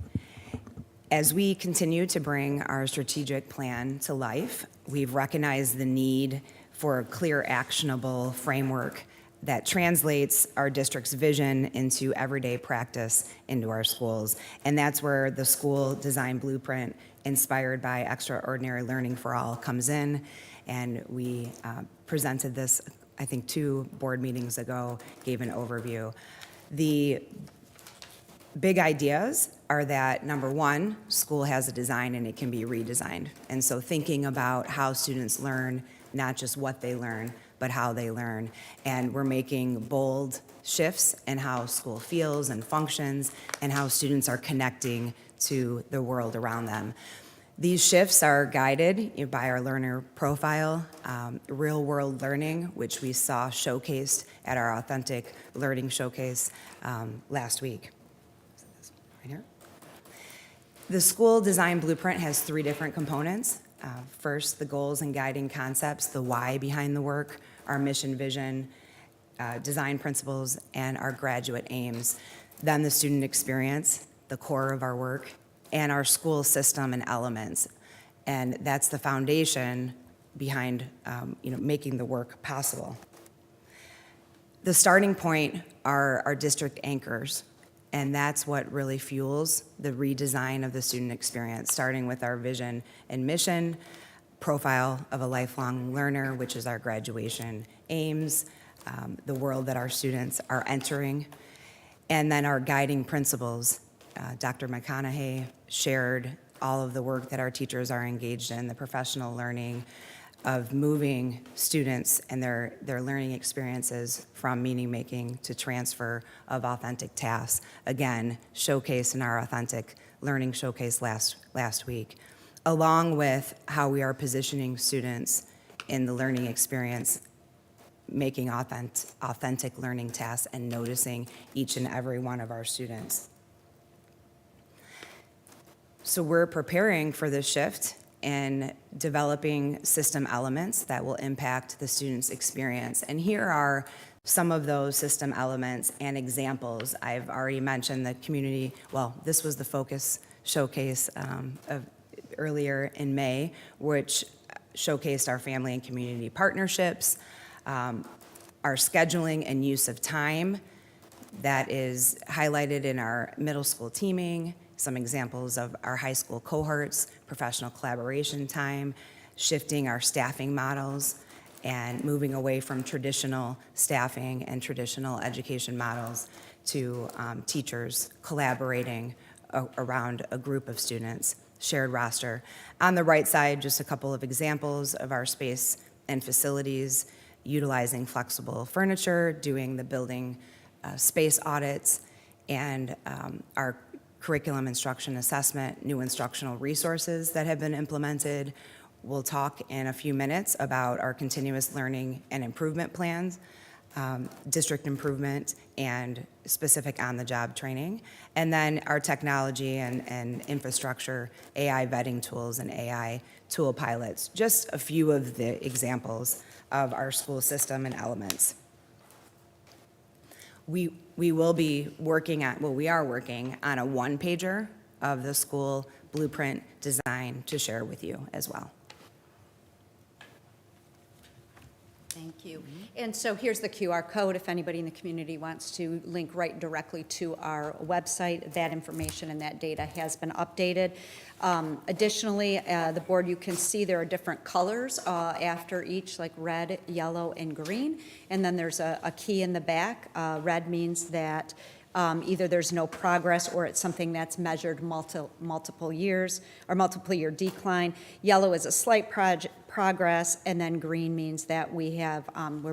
S10: As we continue to bring our strategic plan to life, we've recognized the need for a clear, actionable framework that translates our district's vision into everyday practice into our schools. And that's where the school design blueprint, inspired by Extraordinary Learning for All, comes in. And we presented this, I think, 2 board meetings ago, gave an overview. The big ideas are that, number one, school has a design and it can be redesigned. And so thinking about how students learn, not just what they learn, but how they learn. And we're making bold shifts in how school feels and functions and how students are connecting to the world around them. These shifts are guided by our learner profile, real-world learning, which we saw showcased at our Authentic Learning Showcase last week. Right here. The school design blueprint has 3 different components. First, the goals and guiding concepts, the why behind the work, our mission, vision, design principles, and our graduate aims. Then the student experience, the core of our work, and our school system and elements. And that's the foundation behind making the work possible. The starting point are our district anchors. And that's what really fuels the redesign of the student experience, starting with our vision and mission, profile of a lifelong learner, which is our graduation aims, the world that our students are entering, and then our guiding principles. Dr. McConaughey shared all of the work that our teachers are engaged in, the professional learning, of moving students and their learning experiences from meaning-making to transfer of authentic tasks. Again, showcased in our Authentic Learning Showcase last week, along with how we are positioning students in the learning experience, making authentic learning tasks and noticing each and every one of our students. So we're preparing for this shift and developing system elements that will impact the student's experience. And here are some of those system elements and examples. I've already mentioned the community, well, this was the focus showcase earlier in May, which showcased our family and community partnerships, our scheduling and use of time that is highlighted in our middle school teaming, some examples of our high school cohorts, professional collaboration time, shifting our staffing models, and moving away from traditional staffing and traditional education models to teachers collaborating around a group of students, shared roster. On the right side, just a couple of examples of our space and facilities, utilizing flexible furniture, doing the building space audits, and our curriculum instruction assessment, new instructional resources that have been implemented. We'll talk in a few minutes about our continuous learning and improvement plans, district improvement, and specific on-the-job training, and then our technology and infrastructure, AI vetting tools and AI tool pilots, just a few of the examples of our school system and elements. We will be working on, well, we are working on a one-pager of the school blueprint design to share with you as well.
S9: Thank you. And so here's the QR code if anybody in the community wants to link right directly to our website. That information and that data has been updated. Additionally, the board, you can see there are different colors after each, like red, yellow, and green. And then there's a key in the back. Red means that either there's no progress or it's something that's measured multiple years or multiple year decline. Yellow is a slight progress, and then green means that we're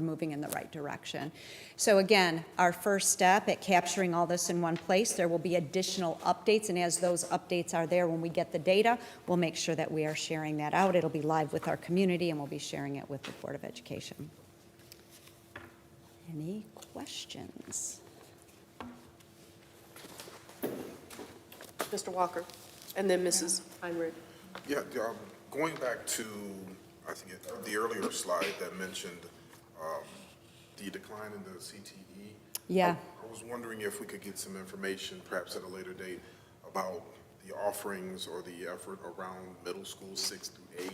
S9: moving in the right direction. So again, our first step at capturing all this in one place, there will be additional updates, and as those updates are there, when we get the data, we'll make sure that we are sharing that out. It'll be live with our community, and we'll be sharing it with the Board of Education. Any questions?
S1: Mr. Walker, and then Mrs. Heinrich.
S11: Yeah, going back to, I think, the earlier slide that mentioned the decline in the CTE.
S9: Yeah.
S11: I was wondering if we could get some information, perhaps at a later date, about the offerings or the effort around middle school 6 through 8,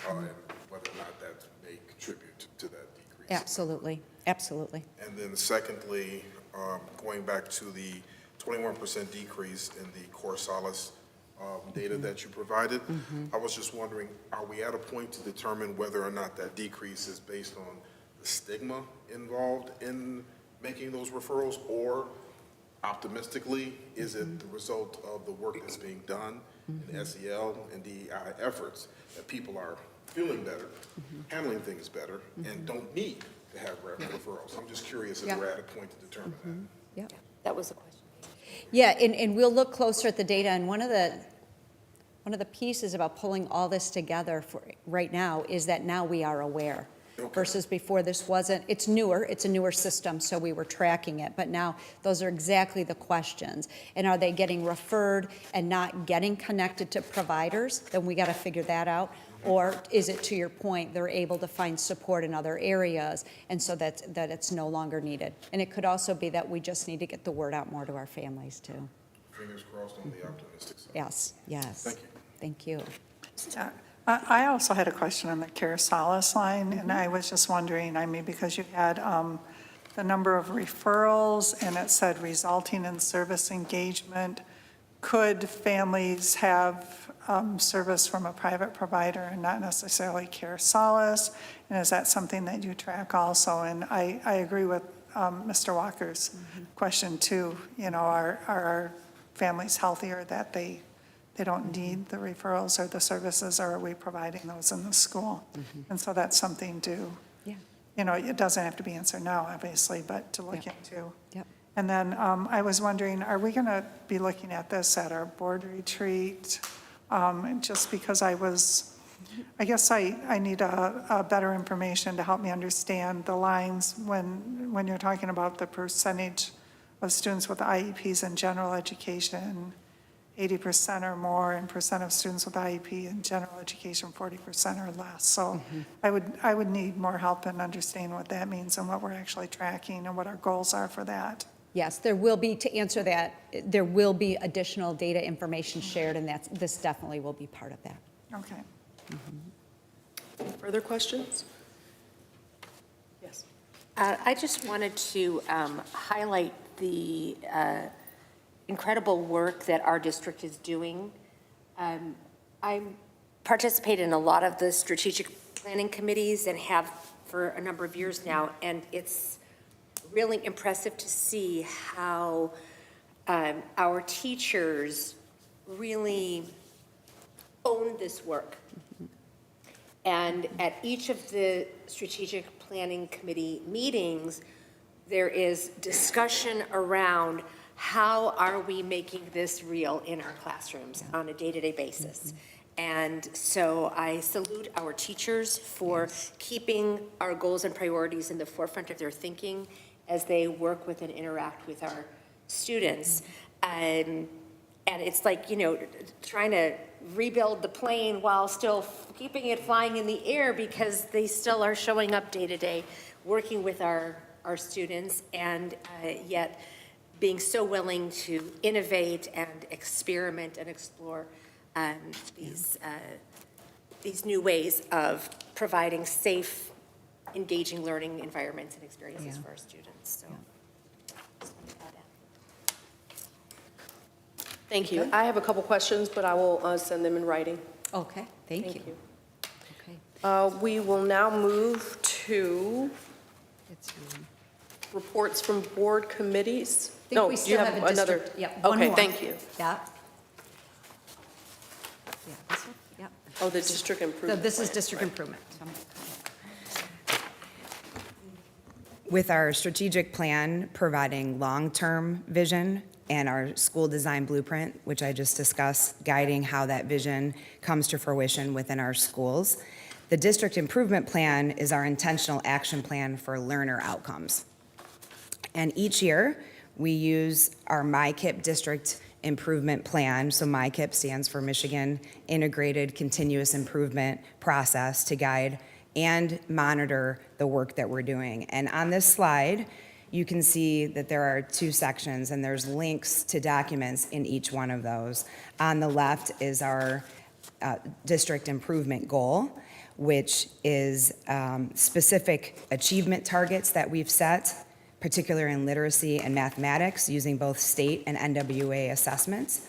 S11: and whether or not that may contribute to that decrease.
S9: Absolutely, absolutely.
S11: And then secondly, going back to the 21% decrease in the core solace data that you provided. I was just wondering, are we at a point to determine whether or not that decrease is based on the stigma involved in making those referrals, or optimistically, is it the result of the work that's being done in SEL and DEI efforts that people are feeling better, handling things better, and don't need to have referrals? I'm just curious if we're at a point to determine that.
S9: Yeah.
S7: That was the question.
S9: Yeah, and we'll look closer at the data, and one of the pieces about pulling all this together for right now is that now we are aware.
S11: Okay.
S9: Versus before, it's a newer system, so we were tracking it, but now those are exactly the questions. And are they getting referred and not getting connected to providers? Then we got to figure that out. Or is it, to your point, they're able to find support in other areas, and so that it's no longer needed. And it could also be that we just need to get the word out more to our families, too.
S11: Fingers crossed on the optimistic side.
S9: Yes, yes.
S11: Thank you.
S9: Thank you.
S3: Yeah. I also had a question on the Care Solace line, and I was just wondering, because you had the number of referrals, and it said resulting in service engagement, could families have service from a private provider and not necessarily Care Solace? And is that something that you track also? And I agree with Mr. Walker's question too. Are our families healthier that they they don't need the referrals or the services, or are we providing those in the school? And so that's something to,
S10: Yeah.
S3: you know, it doesn't have to be answered now, obviously, but to look
S10: Yep.
S3: into.
S10: Yep.
S3: And then I was wondering, are we going to be looking at this at our board retreat? Just because I guess I need a better information to help me understand the lines when you're talking about the percentage of students with IEPs in general education, 80% or more, and percent of students with IEP in general education, 40% or less. So I would need more help in understanding what that means and what we're actually tracking and what our goals are for that.
S12: Yes, there will be, to answer that, there will be additional data information shared, and this definitely will be part of that.
S3: Okay.
S1: Any further questions? Yes.
S7: I just wanted to highlight the incredible work that our district is doing. I participate in a lot of the strategic planning committees and have for a number of years now, and it's really impressive to see how our teachers really own this work. And at each of the strategic planning committee meetings, there is discussion around how are we making this real in our classrooms on a day-to-day basis. And so I salute our teachers for keeping our goals and priorities in the forefront of their thinking as they work with and interact with our students. And it's like, you know, trying to rebuild the plane while still keeping it flying in the air, because they still are showing up day to day, working with our students, and yet being so willing to innovate and experiment and explore these new ways of providing safe, engaging learning environments and experiences for our students. So.
S1: Thank you. I have a couple questions, but I will send them in writing.
S12: Okay, thank you. Okay.
S1: We will now move to reports from board committees.
S12: I think
S1: No,
S12: we
S1: do you
S12: still
S1: have
S12: have a
S1: another?
S12: district, yeah, one
S1: Okay,
S12: more.
S1: thank you.
S12: Yeah. Yeah, this one, yeah.
S1: Oh, the district
S12: So
S1: improvement.
S12: this is
S1: plan.
S12: district improvement.
S10: With our strategic plan providing long-term vision and our school design blueprint, which I just discussed, guiding how that vision comes to fruition within our schools, the district improvement plan is our intentional action plan for learner outcomes. And each year, we use our MyKIP district improvement plan. So MyKIP stands for Michigan Integrated Continuous Improvement Process, to guide and monitor the work that we're doing. And on this slide, you can see that there are two sections, and there's links to documents in each one of those. On the left is our district improvement goal, which is specific achievement targets that we've set, particularly in literacy and mathematics, using both state and NWA assessments.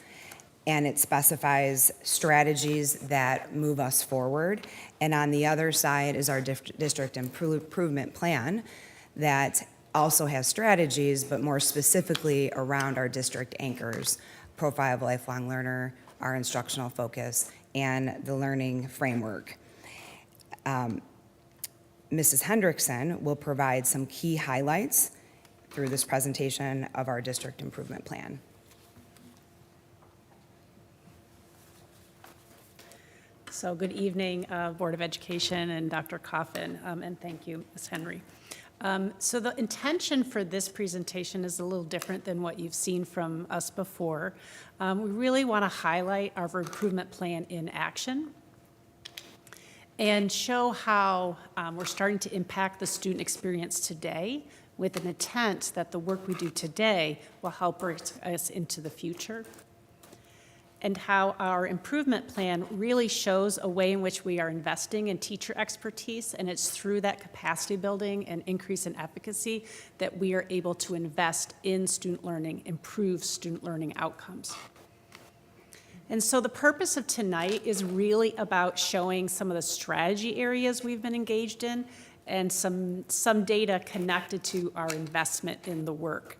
S10: And it specifies strategies that move us forward. And on the other side is our district improvement plan that also has strategies, but more specifically around our district anchors: profile of a lifelong learner, our instructional focus, and the learning framework. Mrs. Hendrickson will provide some key highlights through this presentation of our district improvement plan.
S13: So good evening, Board of Education and Dr. Coffin, and thank you, Ms. Henry. So the intention for this presentation is a little different than what you've seen from us before. We really want to highlight our improvement plan in action and show how we're starting to impact the student experience today, with an intent that the work we do today will help us into the future, and how our improvement plan really shows a way in which we are investing in teacher expertise, and it's through that capacity building and increase in efficacy that we are able to invest in student learning, improve student learning outcomes. And so the purpose of tonight is really about showing some of the strategy areas we've been engaged in and some data connected to our investment in the work.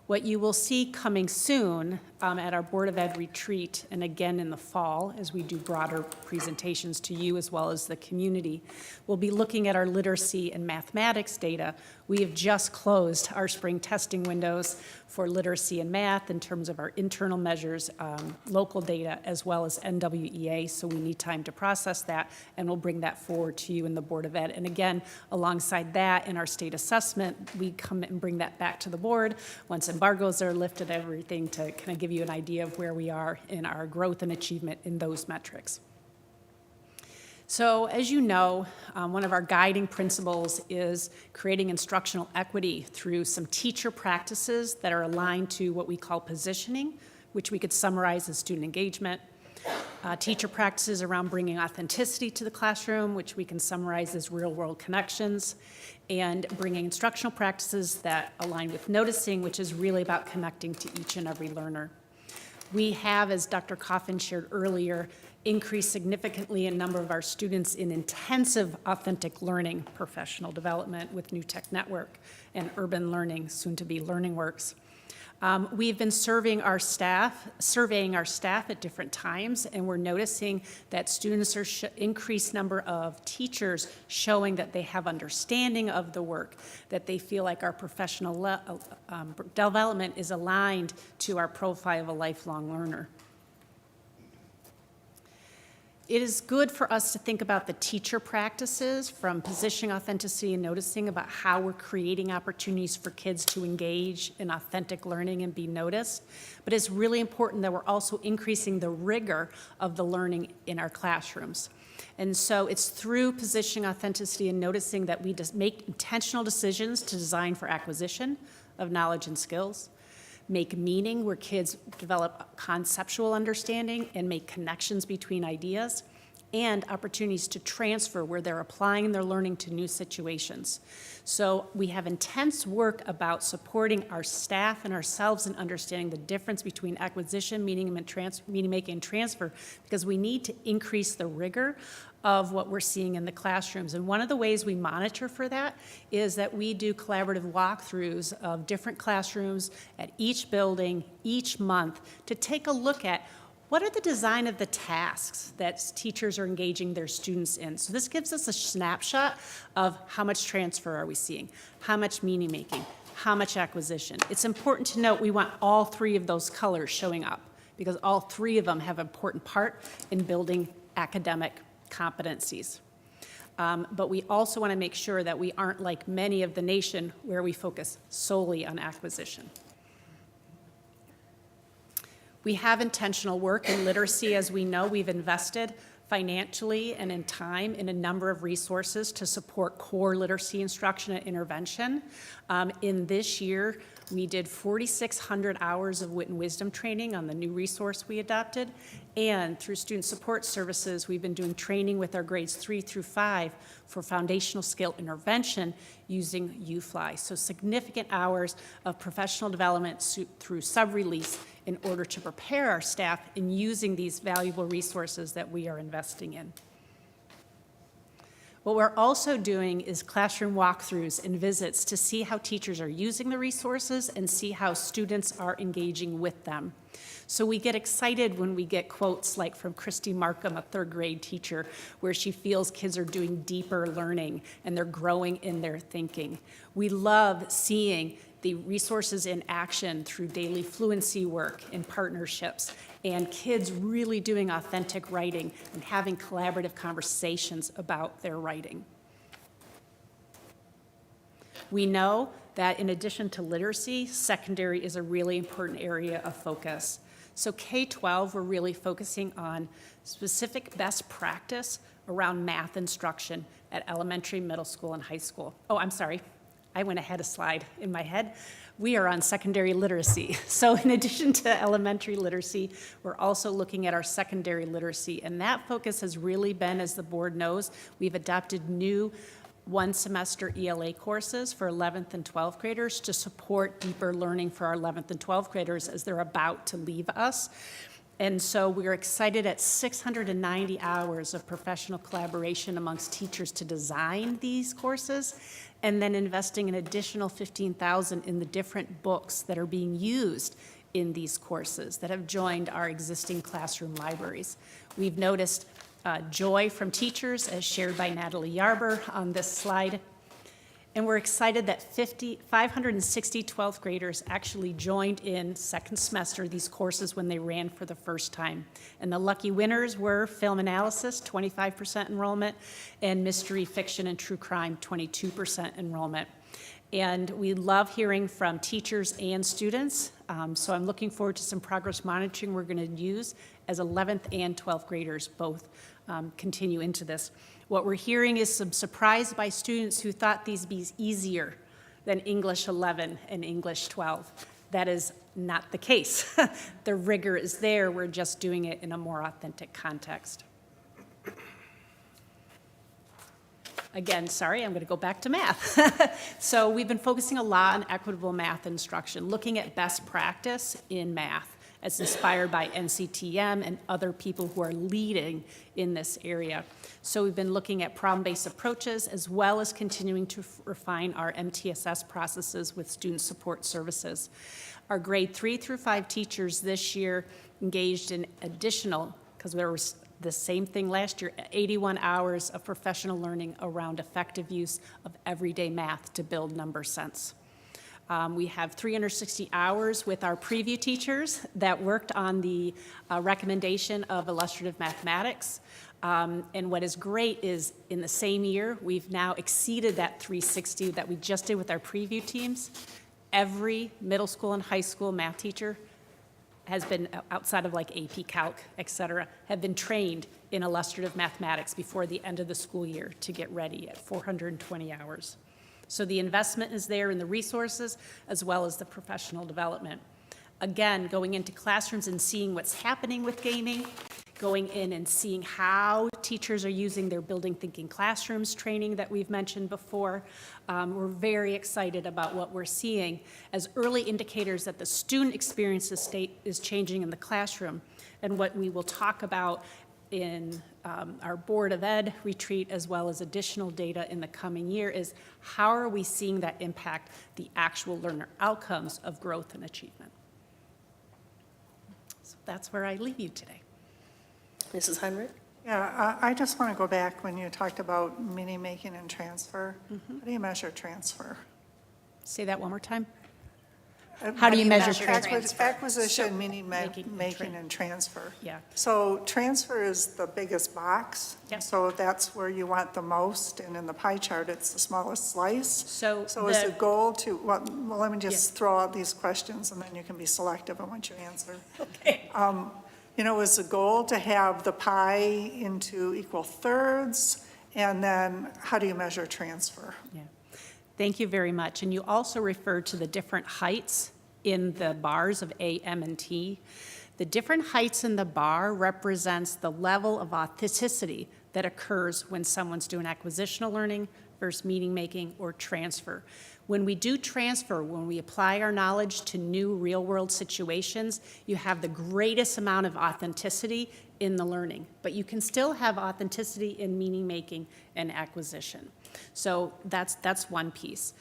S13: What you will see coming soon at our Board of Ed retreat, and again in the fall, as we do broader presentations to you as well as the community, we'll be looking at our literacy and mathematics data. We have just closed our spring testing windows for literacy and math in terms of our internal measures, local data, as well as NWEA, so we need time to process that, and we'll bring that forward to you in the Board of Ed. And again, alongside that, in our state assessment, we come and bring that back to the board once embargoes are lifted, everything, to kind of give you an idea of where we are in our growth and achievement in those metrics. So as you know, one of our guiding principles is creating instructional equity through some teacher practices that are aligned to what we call positioning, which we could summarize as student engagement. Teacher practices around bringing authenticity to the classroom, which we can summarize as real-world connections, and bringing instructional practices that align with noticing, which is really about connecting to each and every learner. We have, as Dr. Coffin shared earlier, increased significantly in number of our students in intensive authentic learning professional development with New Tech Network and Urban Learning, soon to be Learning Works. We've been surveying our staff at different times, and we're noticing that students are increased number of teachers showing that they have understanding of the work, that they feel like our professional development is aligned to our profile of a lifelong learner. It is good for us to think about the teacher practices from positioning authenticity and noticing about how we're creating opportunities for kids to engage in authentic learning and be noticed. But it's really important that we're also increasing the rigor of the learning in our classrooms. And so it's through positioning authenticity and noticing that we just make intentional decisions to design for acquisition of knowledge and skills, make meaning where kids develop conceptual understanding and make connections between ideas, and opportunities to transfer where they're applying their learning to new situations. So we have intense work about supporting our staff and ourselves in understanding the difference between acquisition, meaning making, and transfer, because we need to increase the rigor of what we're seeing in the classrooms. And one of the ways we monitor for that is that we do collaborative walkthroughs of different classrooms at each building each month to take a look at what are the design of the tasks that teachers are engaging their students in. So this gives us a snapshot of how much transfer are we seeing, how much meaning making, how much acquisition. It's important to note we want all three of those colors showing up because all three of them have an important part in building academic competencies. But we also want to make sure that we aren't like many of the nation where we focus solely on acquisition. We have intentional work in literacy. As we know, we've invested financially and in time in a number of resources to support core literacy instruction and intervention. In this year, we did 4,600 hours of wit and wisdom training on the new resource we adopted. And through student support services, we've been doing training with our grades 3 through 5 for foundational skill intervention using UFly. So significant hours of professional development through sub-release in order to prepare our staff in using these valuable resources that we are investing in. What we're also doing is classroom walkthroughs and visits to see how teachers are using the resources and see how students are engaging with them. So we get excited when we get quotes like from Christy Markham, a third grade teacher, where she feels kids are doing deeper learning and they're growing in their thinking. We love seeing the resources in action through daily fluency work and partnerships, and kids really doing authentic writing and having collaborative conversations about their writing. We know that in addition to literacy, secondary is a really important area of focus. So K-12, we're really focusing on specific best practice around math instruction at elementary, middle school, and high school. Oh, I'm sorry. I went ahead a slide in my head. We are on secondary literacy. So in addition to elementary literacy, we're also looking at our secondary literacy. And that focus has really been, as the board knows, we've adopted new one-semester ELA courses for 11th and 12th graders to support deeper learning for our 11th and 12th graders as they're about to leave us. And so we're excited at 690 hours of professional collaboration amongst teachers to design these courses, and then investing an additional $15,000 in the different books that are being used in these courses that have joined our existing classroom libraries. We've noticed joy from teachers, as shared by Natalie Yarber on this slide. And we're excited that 560 12th graders actually joined in second semester these courses when they ran for the first time. And the lucky winners were film analysis, 25% enrollment, and mystery, fiction, and true crime, 22% enrollment. And we love hearing from teachers and students, so I'm looking forward to some progress monitoring we're going to use as 11th and 12th graders both continue into this. What we're hearing is some surprise by students who thought these be easier than English 11 and English 12. That is not the case. The rigor is there, we're just doing it in a more authentic context. Again, sorry, I'm going to go back to math. So we've been focusing a lot on equitable math instruction, looking at best practice in math as inspired by NCTM and other people who are leading in this area. So we've been looking at problem-based approaches as well as continuing to refine our MTSS processes with student support services. Our grade 3 through 5 teachers this year engaged in additional, because there was the same thing last year, 81 hours of professional learning around effective use of everyday math to build number sense. We have 360 hours with our preview teachers that worked on the recommendation of illustrative mathematics. And what is great is in the same year, we've now exceeded that 360 that we just did with our preview teams. Every middle school and high school math teacher has been, outside of like AP Calc, et cetera, have been trained in illustrative mathematics before the end of the school year to get ready at 420 hours. So the investment is there in the resources as well as the professional development. Again, going into classrooms and seeing what's happening with gaming, going in and seeing how teachers are using their building thinking classrooms training that we've mentioned before. We're very excited about what we're seeing as early indicators that the student experience state is changing in the classroom. And what we will talk about in our Board of Ed retreat as well as additional data in the coming year is how are we seeing that impact the actual learner outcomes of growth and achievement. So that's where I leave you today.
S1: Mrs. Heinrich?
S3: Yeah, I just want to go back when you talked about meaning making and transfer. How do you measure transfer?
S13: Say that one more time.
S3: How
S13: do you measure transfer?
S3: Acquisition, meaning making and transfer.
S13: Yeah.
S3: So transfer is the biggest box.
S13: Yeah.
S3: So that's where you want the most, and in the pie chart, it's the smallest slice.
S13: So
S3: is the goal to, well, let me just throw out these questions, and then you can be selective on what you answer.
S13: Okay.
S3: You know, is the goal to have the pie into equal thirds? And then how do you measure transfer?
S13: Yeah. Thank you very much. And you also referred to the different heights in the bars of A, M, and T. The different heights in the bar represents the level of authenticity that occurs when someone's doing acquisitional learning versus meaning making or transfer. When we do transfer, when we apply our knowledge to new real-world situations, you have the greatest amount of authenticity in the learning, but you can still have authenticity in meaning making and acquisition. So that's one piece.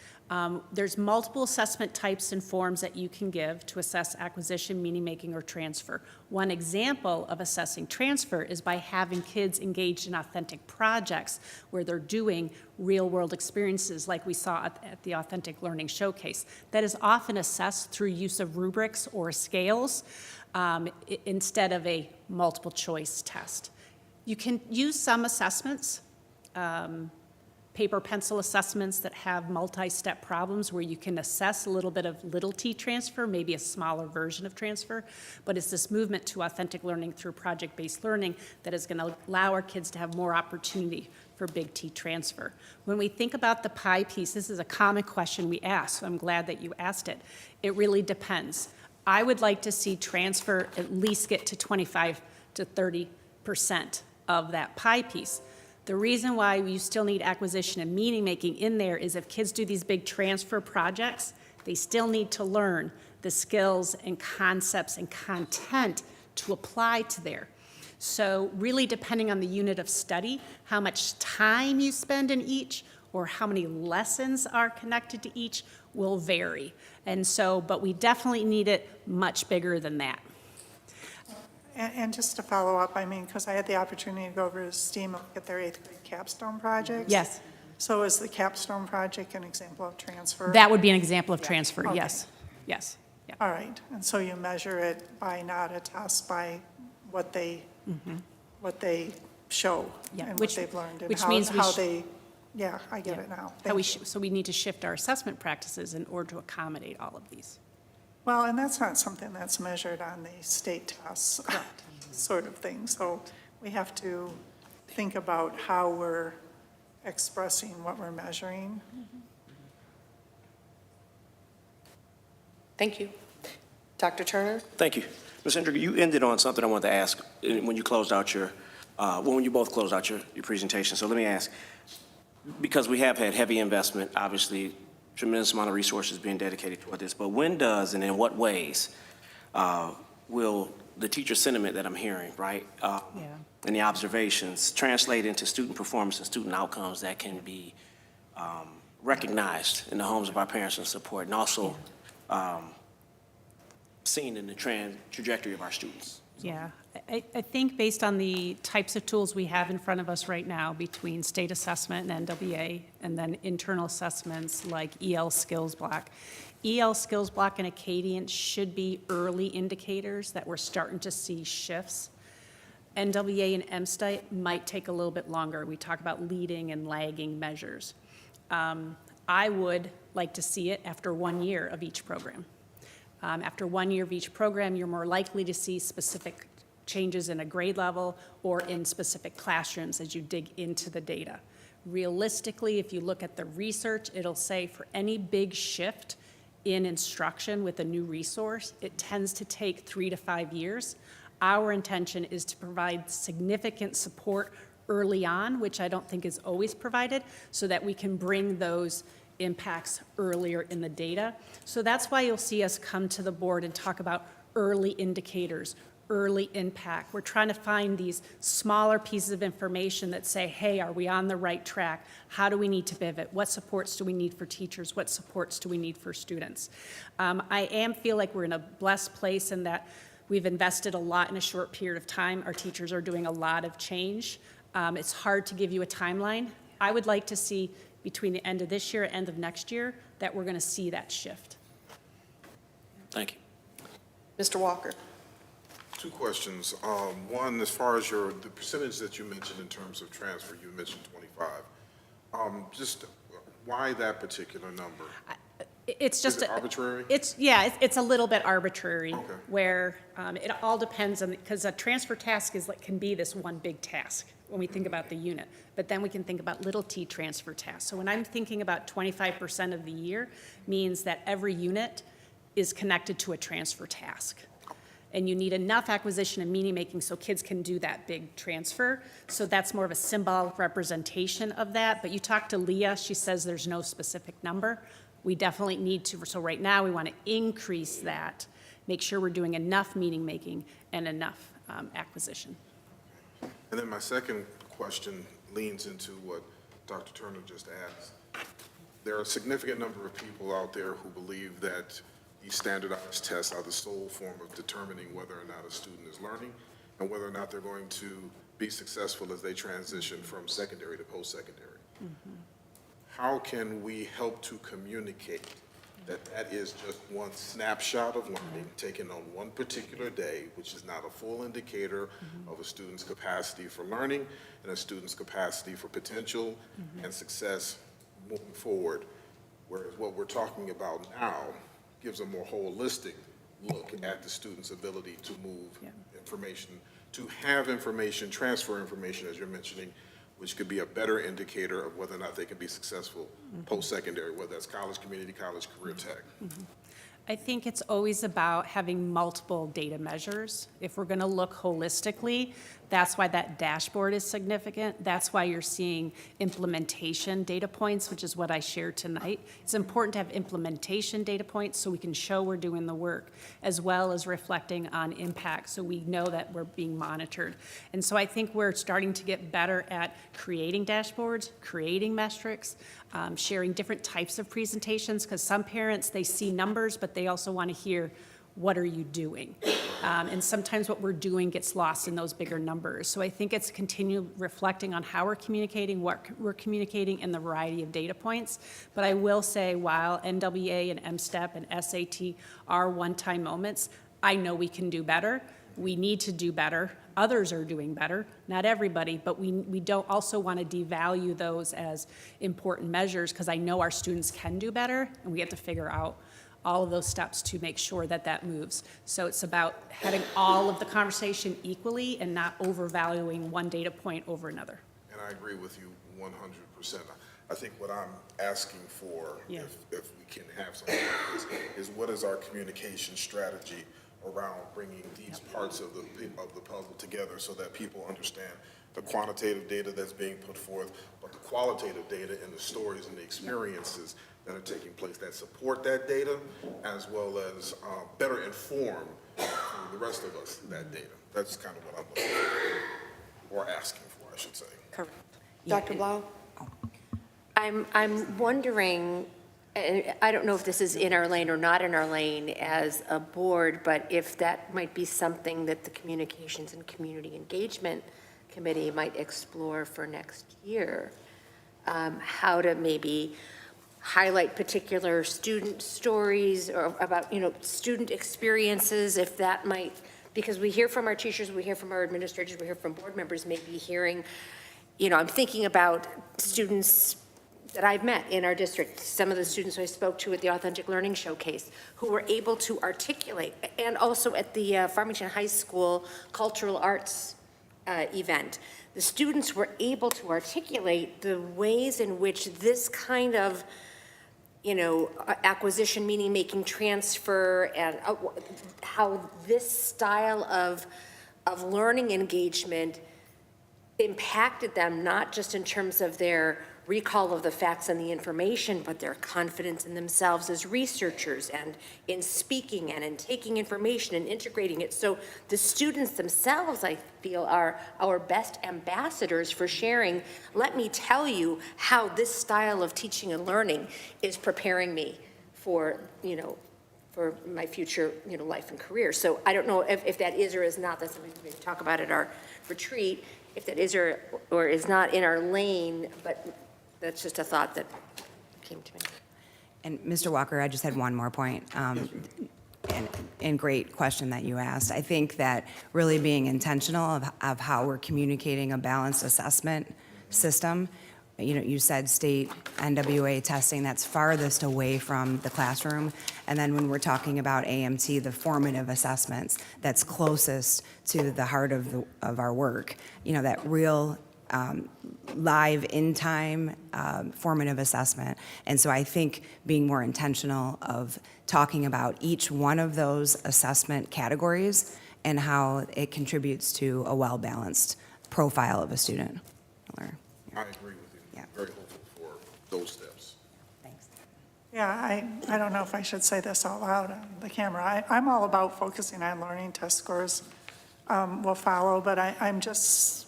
S13: There's multiple assessment types and forms that you can give to assess acquisition, meaning making, or transfer. One example of assessing transfer is by having kids engaged in authentic projects where they're doing real-world experiences like we saw at the Authentic Learning Showcase. That is often assessed through use of rubrics or scales instead of a multiple choice test. You can use some assessments, paper pencil assessments that have multi-step problems where you can assess a little bit of little t transfer, maybe a smaller version of transfer, but it's this movement to authentic learning through project-based learning that is going to allow our kids to have more opportunity for big T transfer. When we think about the pie piece, this is a common question we ask, so I'm glad that you asked it. It really depends. I would like to see transfer at least get to 25 to 30% of that pie piece. The reason why you still need acquisition and meaning making in there is if kids do these big transfer projects, they still need to learn the skills and concepts and content to apply to there. So really depending on the unit of study, how much time you spend in each or how many lessons are connected to each will vary. And so, but we definitely need it much bigger than that.
S3: And just to follow up, I mean, because I had the opportunity to go over to STEAM and look at their 8th grade capstone projects.
S13: Yes,
S3: So is the capstone project an example of transfer?
S13: that would be an example of transfer,
S3: Okay.
S13: yes, yes. Yeah.
S3: All right, and so you measure it by not a test, by what they show
S13: Yeah,
S3: and what
S13: which-
S3: they've learned and
S13: which
S3: how
S13: means we
S3: how
S13: sh-
S3: they, yeah, I get it now.
S13: How we
S3: Thank you.
S13: so we need to shift our assessment practices in order to accommodate all of these.
S3: Well, and that's not something that's measured on the state tests, sort of thing. So we have to think about how we're expressing what we're measuring.
S1: Thank you. Dr. Turner?
S2: Thank you. Ms. Hendrick, you ended on something I wanted to ask when you closed out your, when you both closed out your presentation. So let me ask, because we have had heavy investment, obviously, tremendous amount of resources being dedicated toward this, but when does and in what ways will the teacher sentiment that I'm hearing, right, and the observations translate into student performance and student outcomes that can be recognized in the homes of our parents and support, and also seen in the trajectory of our students?
S13: Yeah, I think based on the types of tools we have in front of us right now between state assessment and NWA, and then internal assessments like EL Skills Block. EL Skills Block and Acadian should be early indicators that we're starting to see shifts. NWA and MSTITE might take a little bit longer. We talk about leading and lagging measures. I would like to see it after 1 year of each program. After 1 year of each program, you're more likely to see specific changes in a grade level or in specific classrooms as you dig into the data. Realistically, if you look at the research, it'll say for any big shift in instruction with a new resource, it tends to take 3 to 5 years. Our intention is to provide significant support early on, which I don't think is always provided, so that we can bring those impacts earlier in the data. So that's why you'll see us come to the board and talk about early indicators, early impact. We're trying to find these smaller pieces of information that say, hey, are we on the right track? How do we need to pivot? What supports do we need for teachers? What supports do we need for students? I feel like we're in a blessed place in that we've invested a lot in a short period of time. Our teachers are doing a lot of change. It's hard to give you a timeline. I would like to see between the end of this year and end of next year that we're going to see that shift.
S2: Thank you.
S1: Mr. Walker?
S11: 2 questions. One, as far as the percentage that you mentioned in terms of transfer, you mentioned 25. Just why that particular number?
S13: It's just
S11: Is it arbitrary?
S13: It's a little bit arbitrary.
S11: Okay.
S13: Where it all depends on, because a transfer task can be this one big task when we think about the unit, but then we can think about little t transfer tasks. So when I'm thinking about 25% of the year, means that every unit is connected to a transfer task. And you need enough acquisition and meaning making so kids can do that big transfer. So that's more of a symbolic representation of that. But you talk to Leah, she says there's no specific number. We definitely need to, so right now we want to increase that, make sure we're doing enough meaning making and enough acquisition.
S11: And then my second question leans into what Dr. Turner just asked. There are a significant number of people out there who believe that these standardized tests are the sole form of determining whether or not a student is learning and whether or not they're going to be successful as they transition from secondary to post-secondary. Mm-hmm. How can we help to communicate that that is just one snapshot of learning taken on one particular day, which is not a full indicator of a student's capacity for learning and a student's capacity for potential and success moving forward? Whereas what we're talking about now gives a more holistic look at the student's ability to move information, to have information, transfer information, as you're mentioning, which could be a better indicator of whether or not they can be successful post-secondary, whether that's college, community college, career tech.
S13: I think it's always about having multiple data measures. If we're going to look holistically, that's why that dashboard is significant. That's why you're seeing implementation data points, which is what I shared tonight. It's important to have implementation data points so we can show we're doing the work, as well as reflecting on impact so we know that we're being monitored. And so I think we're starting to get better at creating dashboards, creating metrics, sharing different types of presentations, because some parents, they see numbers, but they also want to hear, what are you doing? And sometimes what we're doing gets lost in those bigger numbers. So I think it's continue reflecting on how we're communicating, what we're communicating, and the variety of data points. But I will say, while NWA and MSTEP and SAT are one-time moments, I know we can do better. We need to do better. Others are doing better, not everybody, but we don't also want to devalue those as important measures, because I know our students can do better, and we have to figure out all of those steps to make sure that that moves. So it's about having all of the conversation equally and not overvaluing one data point over another.
S11: And I agree with you 100%. I think what I'm asking for,
S13: Yeah.
S11: if we can have something like this, is what is our communication strategy around bringing these parts of the puzzle together so that people understand the quantitative data that's being put forth, but the qualitative data and the stories and the experiences that are taking place that support that data, as well as better inform the rest of us that data. That's kind of what I'm looking for, or asking for, I should say.
S7: Correct. Dr. Blau? I'm wondering, I don't know if this is in our lane or not in our lane as a board, but if that might be something that the Communications and Community Engagement Committee might explore for next year, how to maybe highlight particular student stories or about, student experiences, if that might, because we hear from our teachers, we hear from our administrators, we hear from board members, maybe hearing, I'm thinking about students that I've met in our district, some of the students who I spoke to at the Authentic Learning Showcase, who were able to articulate, and also at the Farmington High School Cultural Arts event, the students were able to articulate the ways in which this kind of acquisition, meaning making transfer, and how this style of learning engagement impacted them, not just in terms of their recall of the facts and the information, but their confidence in themselves as researchers and in speaking and in taking information and integrating it. So the students themselves, I feel, are our best ambassadors for sharing. Let me tell you how this style of teaching and learning is preparing me for, for my future, life and career. So I don't know if that is or is not, that's something we talk about at our retreat, if that is or is not in our lane, but that's just a thought that came to me.
S10: And Mr. Walker, I just had one more point, and great question that you asked. I think that really being intentional of how we're communicating a balanced assessment system. You said state NWA testing, that's farthest away from the classroom. And then when we're talking about AMT, the formative assessments, that's closest to the heart of our work. That real live in-time formative assessment. And so I think being more intentional of talking about each one of those assessment categories and how it contributes to a well-balanced profile of a student.
S11: I agree with you.
S10: Yeah.
S11: Very hopeful for those steps.
S10: Thanks.
S3: Yeah, I don't know if I should say this out loud on the camera. I'm all about focusing on learning. Test scores will follow, but I'm just,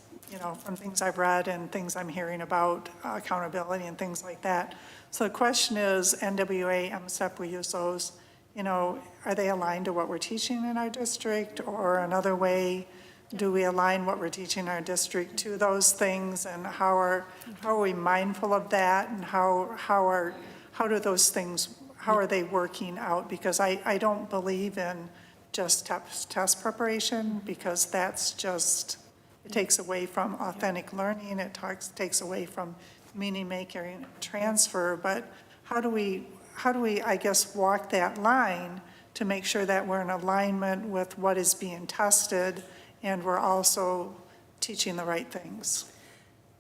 S3: from things I've read and things I'm hearing about accountability and things like that. So the question is, NWA, MSTEP, we use those, are they aligned to what we're teaching in our district? Or another way, do we align what we're teaching in our district to those things? And how are we mindful of that? And how do those things, how are they working out? Because I don't believe in just test preparation, because that's just, it takes away from authentic learning, it takes away from meaning making and transfer. But how do we, I guess, walk that line to make sure that we're in alignment with what is being tested and we're also teaching the right things?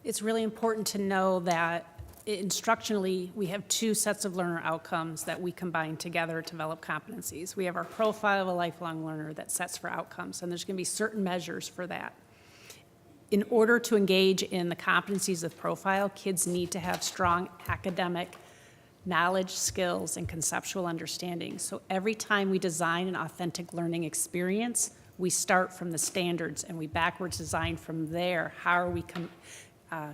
S13: It's really important to know that instructionally, we have two sets of learner outcomes that we combine together to develop competencies. We have our profile of a lifelong learner that sets for outcomes, and there's going to be certain measures for that. In order to engage in the competencies of profile, kids need to have strong academic knowledge, skills, and conceptual understanding. So every time we design an authentic learning experience, we start from the standards and we backwards design from there. How are we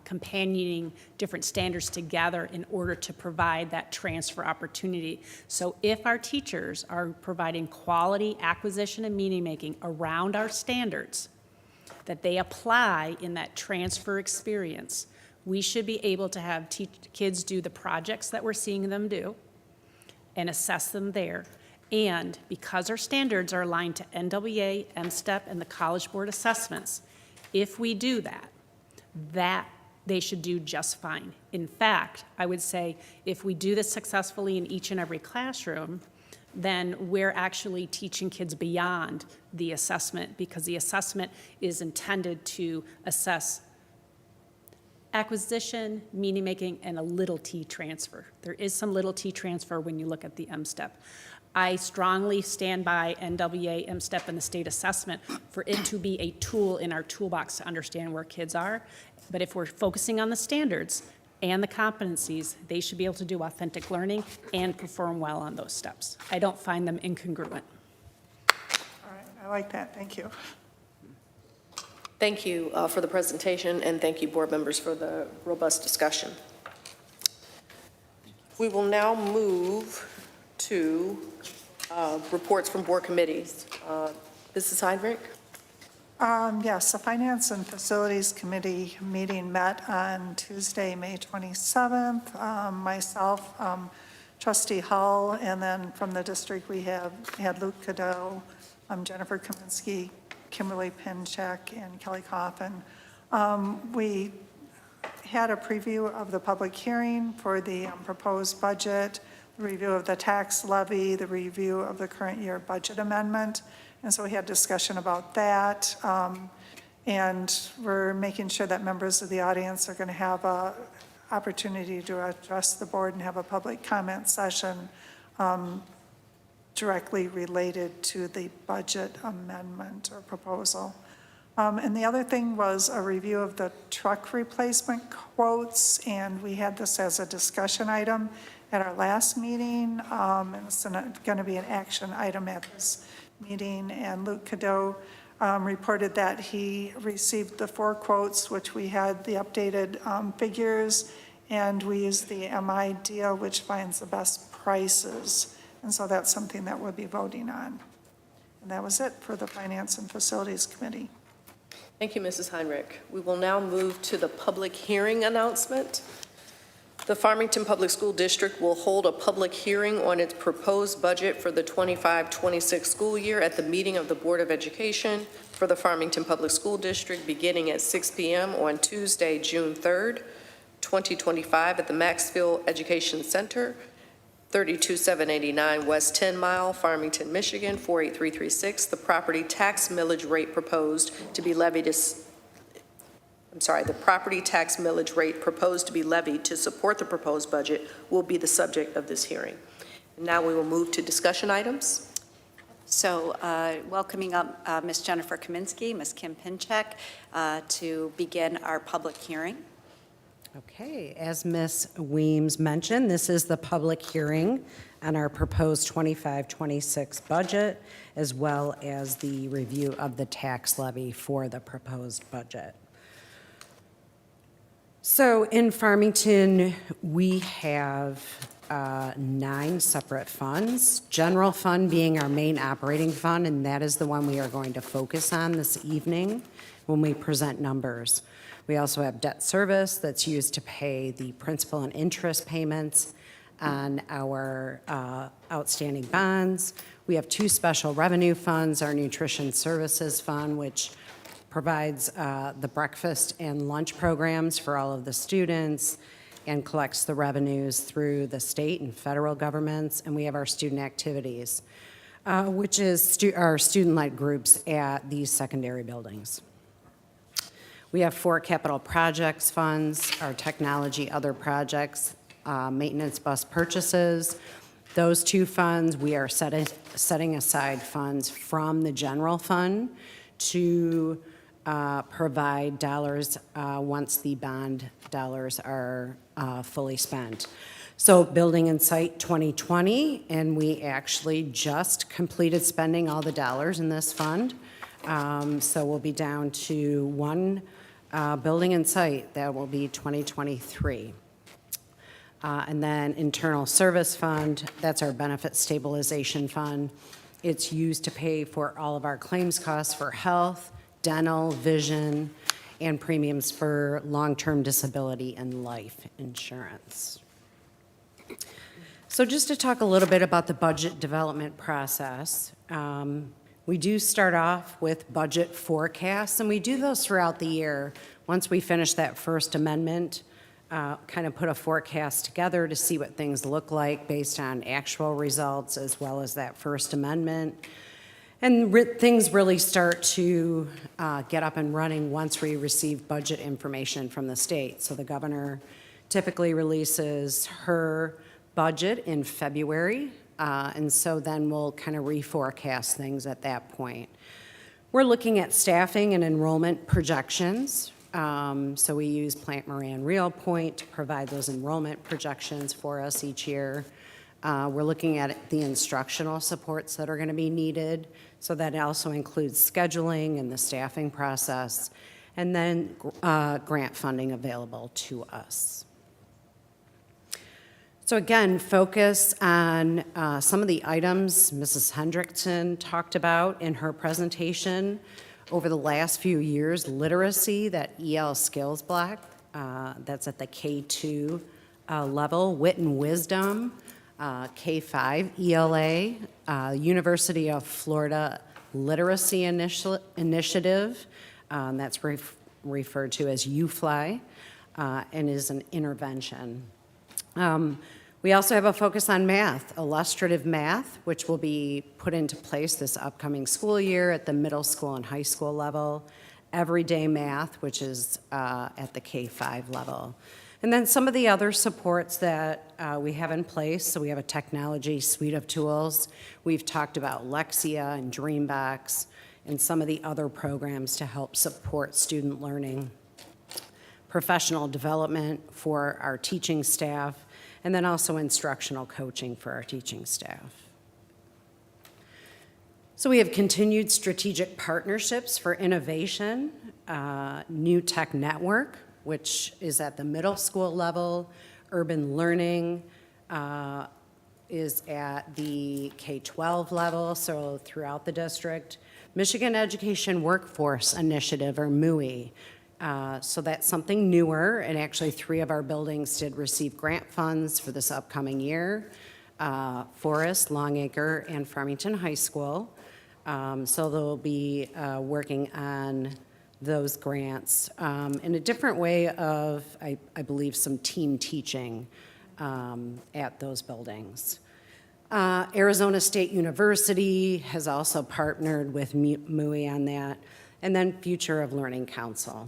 S13: companioning different standards together in order to provide that transfer opportunity? So if our teachers are providing quality acquisition and meaning making around our standards that they apply in that transfer experience, we should be able to have kids do the projects that we're seeing them do and assess them there. And because our standards are aligned to NWA, MSTEP, and the College Board assessments, if we do that, they should do just fine. In fact, I would say if we do this successfully in each and every classroom, then we're actually teaching kids beyond the assessment, because the assessment is intended to assess acquisition, meaning making, and a little T transfer. There is some little T transfer when you look at the MSTEP. I strongly stand by NWA, MSTEP, and the state assessment for it to be a tool in our toolbox to understand where kids are. But if we're focusing on the standards and the competencies, they should be able to do authentic learning and perform well on those steps. I don't find them incongruent.
S3: All right, I like that, thank you.
S1: Thank you for the presentation, and thank you, board members, for the robust discussion. We will now move to reports from board committees. Mrs. Heinrich?
S3: Yes, the Finance and Facilities Committee meeting met on Tuesday, May 27th. Myself, Trustee Hull, and then from the district we had Luke Cadeau, Jennifer Kaminsky, Kimberly Pinchek, and Kelly Coffin. We had a preview of the public hearing for the proposed budget, the review of the tax levy, the review of the current year budget amendment. And so we had discussion about that. And we're making sure that members of the audience are going to have an opportunity to address the board and have a public comment session directly related to the budget amendment or proposal. And the other thing was a review of the truck replacement quotes, and we had this as a discussion item at our last meeting, and it's going to be an action item at this meeting. And Luke Cadeau reported that he received the 4 quotes, which we had the updated figures, and we used the MI deal, which finds the best prices. And so that's something that we'll be voting on. And that was it for the Finance and Facilities Committee.
S1: Thank you, Mrs. Heinrich. We will now move to the public hearing announcement. The Farmington Public School District will hold a public hearing on its proposed budget for the 25-26 school year at the meeting of the Board of Education for the Farmington Public School District beginning at 6 p.m. on Tuesday, June 3rd, 2025 at the Maxfield Education Center, 32789 West 10 Mile, Farmington, Michigan, 48336. The property tax millage rate proposed to be levied is, the property tax millage rate proposed to be levied to support the proposed budget will be the subject of this hearing. And now we will move to discussion items.
S9: So welcoming up Ms. Jennifer Kaminsky, Ms. Kim Pinchek, to begin our public hearing.
S14: Okay, as Ms. Weems mentioned, this is the public hearing on our proposed 25-26 budget, as well as the review of the tax levy for the proposed budget. So in Farmington, we have 9 separate funds, general fund being our main operating fund, and that is the one we are going to focus on this evening when we present numbers. We also have debt service that's used to pay the principal and interest payments on our outstanding bonds. We have 2 special revenue funds, our nutrition services fund, which provides the breakfast and lunch programs for all of the students and collects the revenues through the state and federal governments. And we have our student activities, which is our student-led groups at these secondary buildings. We have 4 capital projects funds, our technology, other projects, maintenance bus purchases. Those 2 funds, we are setting aside funds from the general fund to provide dollars once the bond dollars are fully spent. So Building and Site 2020, and we actually just completed spending all the dollars in this fund. So we'll be down to 1 Building and Site, that will be 2023. And then Internal Service Fund, that's our Benefit Stabilization Fund. It's used to pay for all of our claims costs for health, dental, vision, and premiums for long-term disability and life insurance. So just to talk a little bit about the budget development process, we do start off with budget forecasts, and we do those throughout the year. Once we finish that first amendment, kind of put a forecast together to see what things look like based on actual results as well as that first amendment. And things really start to get up and running once we receive budget information from the state. So the governor typically releases her budget in February, and so then we'll kind of reforecast things at that point. We're looking at staffing and enrollment projections. So we use Plant Moran Real Point to provide those enrollment projections for us each year. We're looking at the instructional supports that are going to be needed. So that also includes scheduling and the staffing process, and then grant funding available to us. So again, focus on some of the items Mrs. Hendrickson talked about in her presentation. Over the last few years, literacy, that EL skills block, that's at the K2 level, wit and wisdom, K5 ELA, University of Florida Literacy Initiative, that's referred to as UFLY, and is an intervention. We also have a focus on math, illustrative math, which will be put into place this upcoming school year at the middle school and high school level, everyday math, which is at the K5 level. And then some of the other supports that we have in place. So we have a technology suite of tools. We've talked about Lexia and Dreambox and some of the other programs to help support student learning. Professional development for our teaching staff, and then also instructional coaching for our teaching staff. So we have continued strategic partnerships for innovation, New Tech Network, which is at the middle school level. Urban Learning is at the K-12 level, so throughout the district. Michigan Education Workforce Initiative, or MUI. So that's something newer, and actually 3 of our buildings did receive grant funds for this upcoming year, Forest, Longacre, and Farmington High School. So they'll be working on those grants in a different way of, I believe, some team teaching at those buildings. Arizona State University has also partnered with MUI on that, and then Future of Learning Council.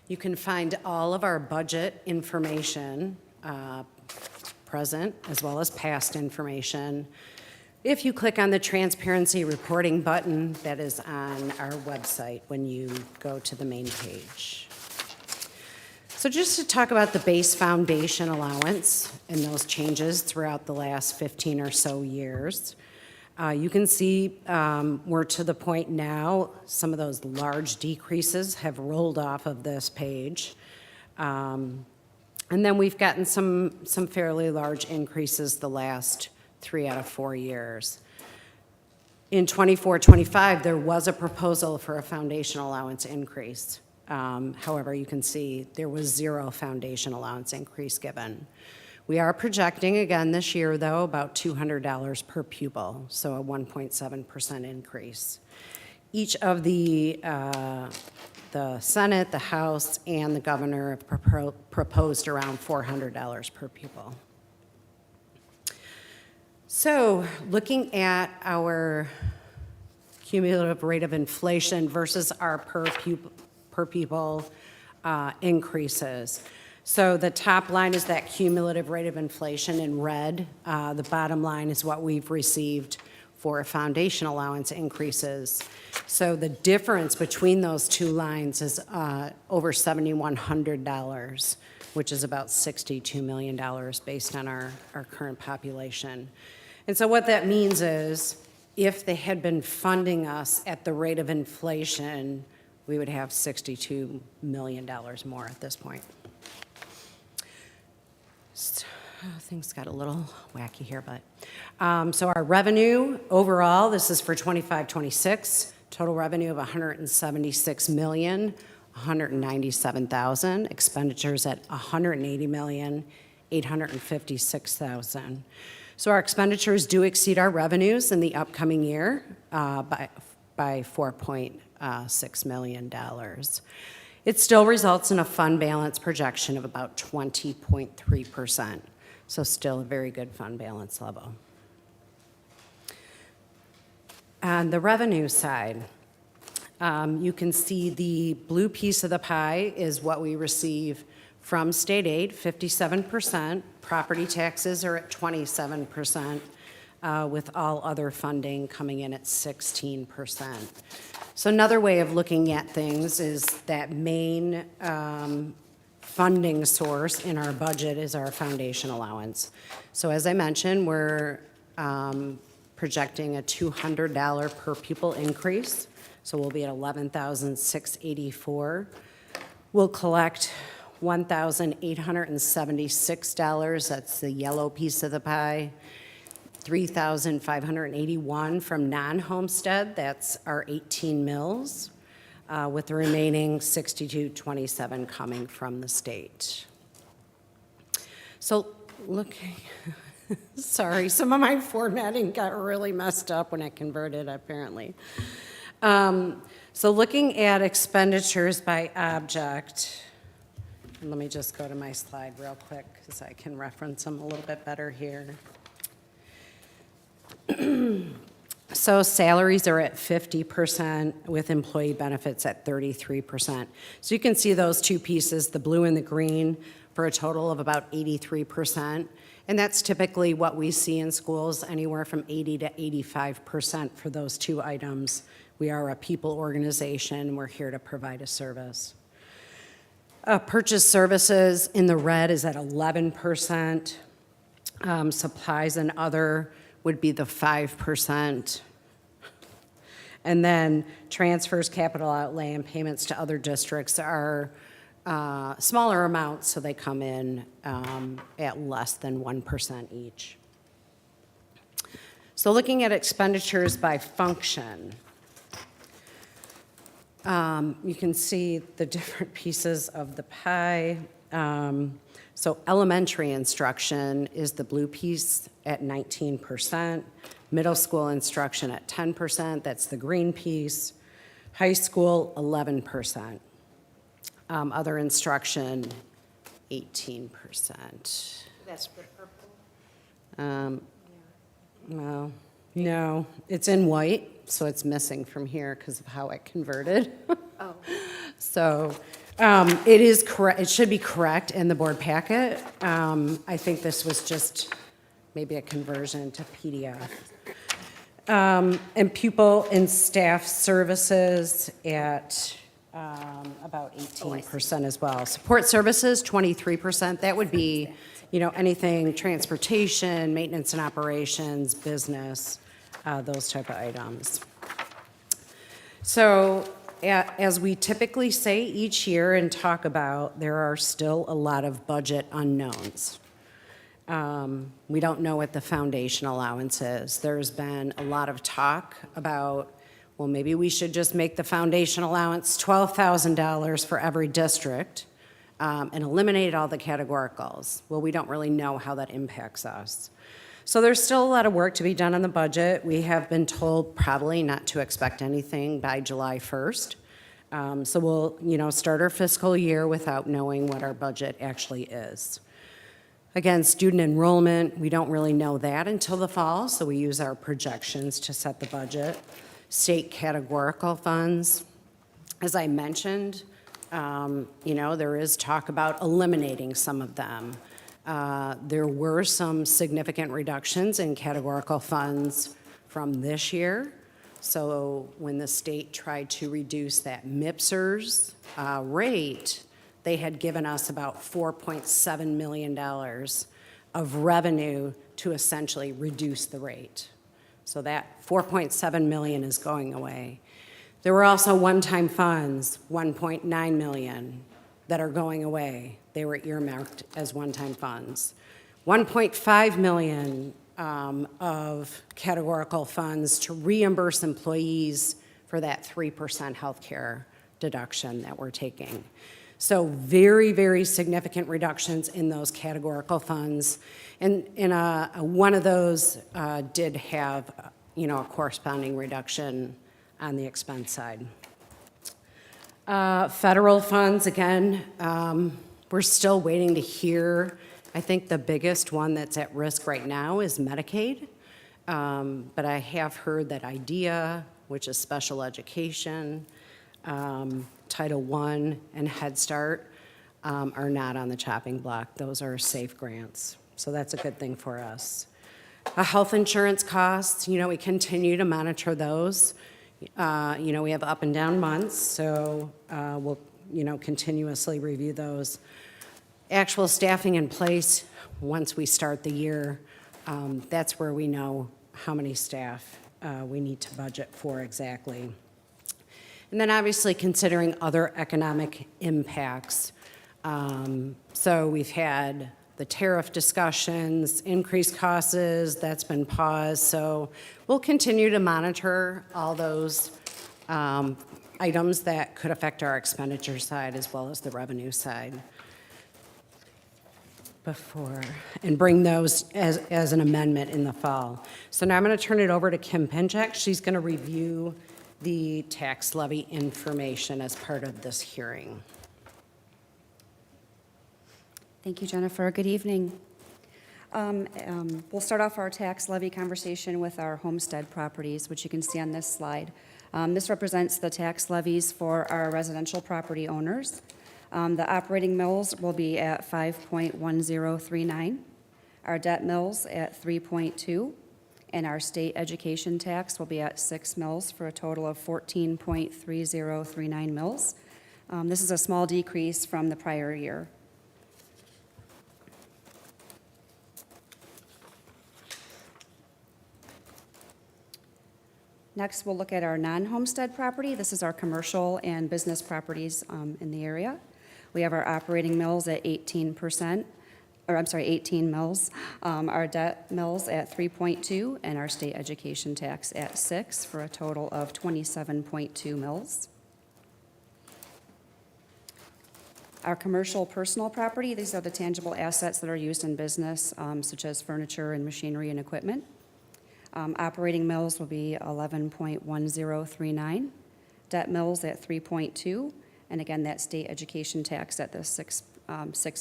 S14: You can find all of our budget information, present as well as past information, if you click on the transparency reporting button that is on our website when you go to the main page. So just to talk about the base foundation allowance and those changes throughout the last 15 or so years. You can see we're to the point now, some of those large decreases have rolled off of this page. And then we've gotten some fairly large increases the last 3 out of 4 years. In 24-25, there was a proposal for a foundation allowance increase. However, you can see there was 0 foundation allowance increase given. We are projecting again this year, though, about $200 per pupil, so a 1.7% increase. Each of the Senate, the House, and the governor have proposed around $400 per pupil. So looking at our cumulative rate of inflation versus our per pupil increases. So the top line is that cumulative rate of inflation in red. The bottom line is what we've received for foundation allowance increases. So the difference between those two lines is over $7,100, which is about $62 million based on our current population. And so what that means is if they had been funding us at the rate of inflation, we would have $62 million more at this point. So, things got a little wacky here, but so our revenue overall, this is for 25-26, total revenue of $176,197,000, expenditures at $180,856,000. So our expenditures do exceed our revenues in the upcoming year by $4.6 million. It still results in a fund balance projection of about 20.3%. So still a very good fund balance level. On the revenue side, you can see the blue piece of the pie is what we receive from state aid, 57%. Property taxes are at 27%, with all other funding coming in at 16%. So another way of looking at things is that main funding source in our budget is our foundation allowance. So as I mentioned, we're projecting a $200 per pupil increase. So we'll be at $11,684. We'll collect $1,876. That's the yellow piece of the pie. $3,581 from non-homestead. That's our 18 mills. With the remaining 6227 coming from the state. So looking, sorry, some of my formatting got really messed up when I converted, apparently. So looking at expenditures by object, and let me just go to my slide real quick because I can reference them a little bit better here. So salaries are at 50% with employee benefits at 33%. So you can see those two pieces, the blue and the green, for a total of about 83%. And that's typically what we see in schools, anywhere from 80 to 85% for those two items. We are a people organization. We're here to provide a service. Purchase services in the red is at 11%. Supplies and other would be the 5%. And then transfers, capital outlay, and payments to other districts are smaller amounts, so they come in at less than 1% each. So looking at expenditures by function, you can see the different pieces of the pie. So elementary instruction is the blue piece at 19%, middle school instruction at 10%, that's the green piece, high school 11%, other instruction 18%.
S7: That's for purple?
S14: Well, no, it's in white, so it's missing from here because of how I converted.
S7: Oh.
S14: So it is correct, it should be correct in the board packet. I think this was just maybe a conversion to PDF. And pupil and staff services at about 18% as well. Support services, 23%. That would be, anything transportation, maintenance and operations, business, those type of items. So as we typically say each year and talk about, there are still a lot of budget unknowns. We don't know what the foundation allowance is. There's been a lot of talk about, well, maybe we should just make the foundation allowance $12,000 for every district and eliminate all the categoricals. Well, we don't really know how that impacts us. So there's still a lot of work to be done on the budget. We have been told probably not to expect anything by July 1st. So we'll, start our fiscal year without knowing what our budget actually is. Again, student enrollment, we don't really know that until the fall, so we use our projections to set the budget. state categorical funds. As I mentioned, there is talk about eliminating some of them. There were some significant reductions in categorical funds from this year. So when the state tried to reduce that MIPSERS rate, they had given us about $4.7 million of revenue to essentially reduce the rate. So that $4.7 million is going away. There were also one-time funds, $1.9 million, that are going away. They were earmarked as one-time funds. $1.5 million of categorical funds to reimburse employees for that 3% healthcare deduction that we're taking. So very, very significant reductions in those categorical funds. And one of those did have, a corresponding reduction on the expense side. Federal funds, again, we're still waiting to hear. I think the biggest one that's at risk right now is Medicaid. But I have heard that IDEA, which is special education, Title I, and Head Start are not on the chopping block. Those are safe grants. So that's a good thing for us. Health insurance costs, we continue to monitor those. We have up and down months, so we'll, continuously review those. Actual staffing in place, once we start the year, that's where we know how many staff we need to budget for exactly. And then obviously considering other economic impacts. So we've had the tariff discussions, increased costs, that's been paused. So we'll continue to monitor all those items that could affect our expenditure side as well as the revenue side and bring those as an amendment in the fall. So now I'm going to turn it over to Kim Pinchak. She's going to review the tax levy information as part of this hearing.
S15: Thank you, Jennifer. Good evening. We'll start off our tax levy conversation with our homestead properties, which you can see on this slide. This represents the tax levies for our residential property owners. The operating mills will be at 5.1039, our debt mills at 3.2, and our state education tax will be at 6 mills for a total of 14.3039 mills. This is a small decrease from the prior year. Next, we'll look at our non-homestead property. This is our commercial and business properties in the area. We have our operating mills at 18 mills, our debt mills at 3.2, and our state education tax at 6, for a total of 27.2 mills. Our commercial personal property, these are the tangible assets that are used in business, such as furniture and machinery and equipment. Operating mills will be 11.1039, debt mills at 3.2, and again, that state education tax at the 6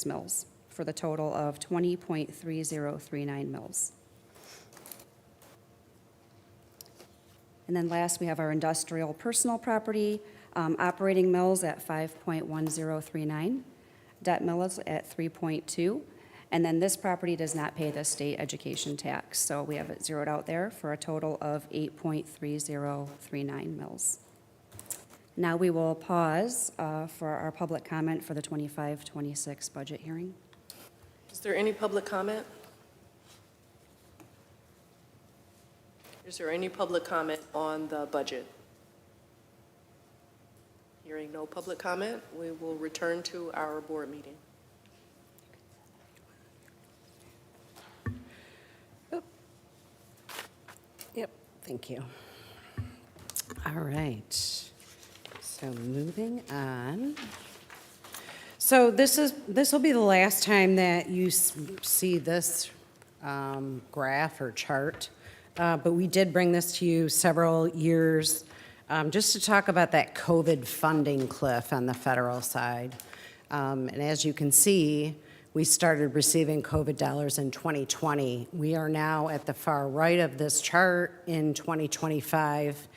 S15: mills, for the total of 20.3039 mills. And then last, we have our industrial personal property, operating mills at 5.1039, debt mills at 3.2, and then this property does not pay the state education tax, so we have it zeroed out there for a total of 8.3039 mills. Now we will pause for our public comment for the 25-26 budget hearing.
S1: Is there any public comment? Is there any public comment on the budget? Hearing no public comment, we will return to our board meeting.
S14: Yep, thank you. All right, so moving on. So this will be the last time that you see this graph or chart, but we did bring this to you several years just to talk about that COVID funding cliff on the federal side. And as you can see, we started receiving COVID dollars in 2020. We are now at the far right of this chart in 2025,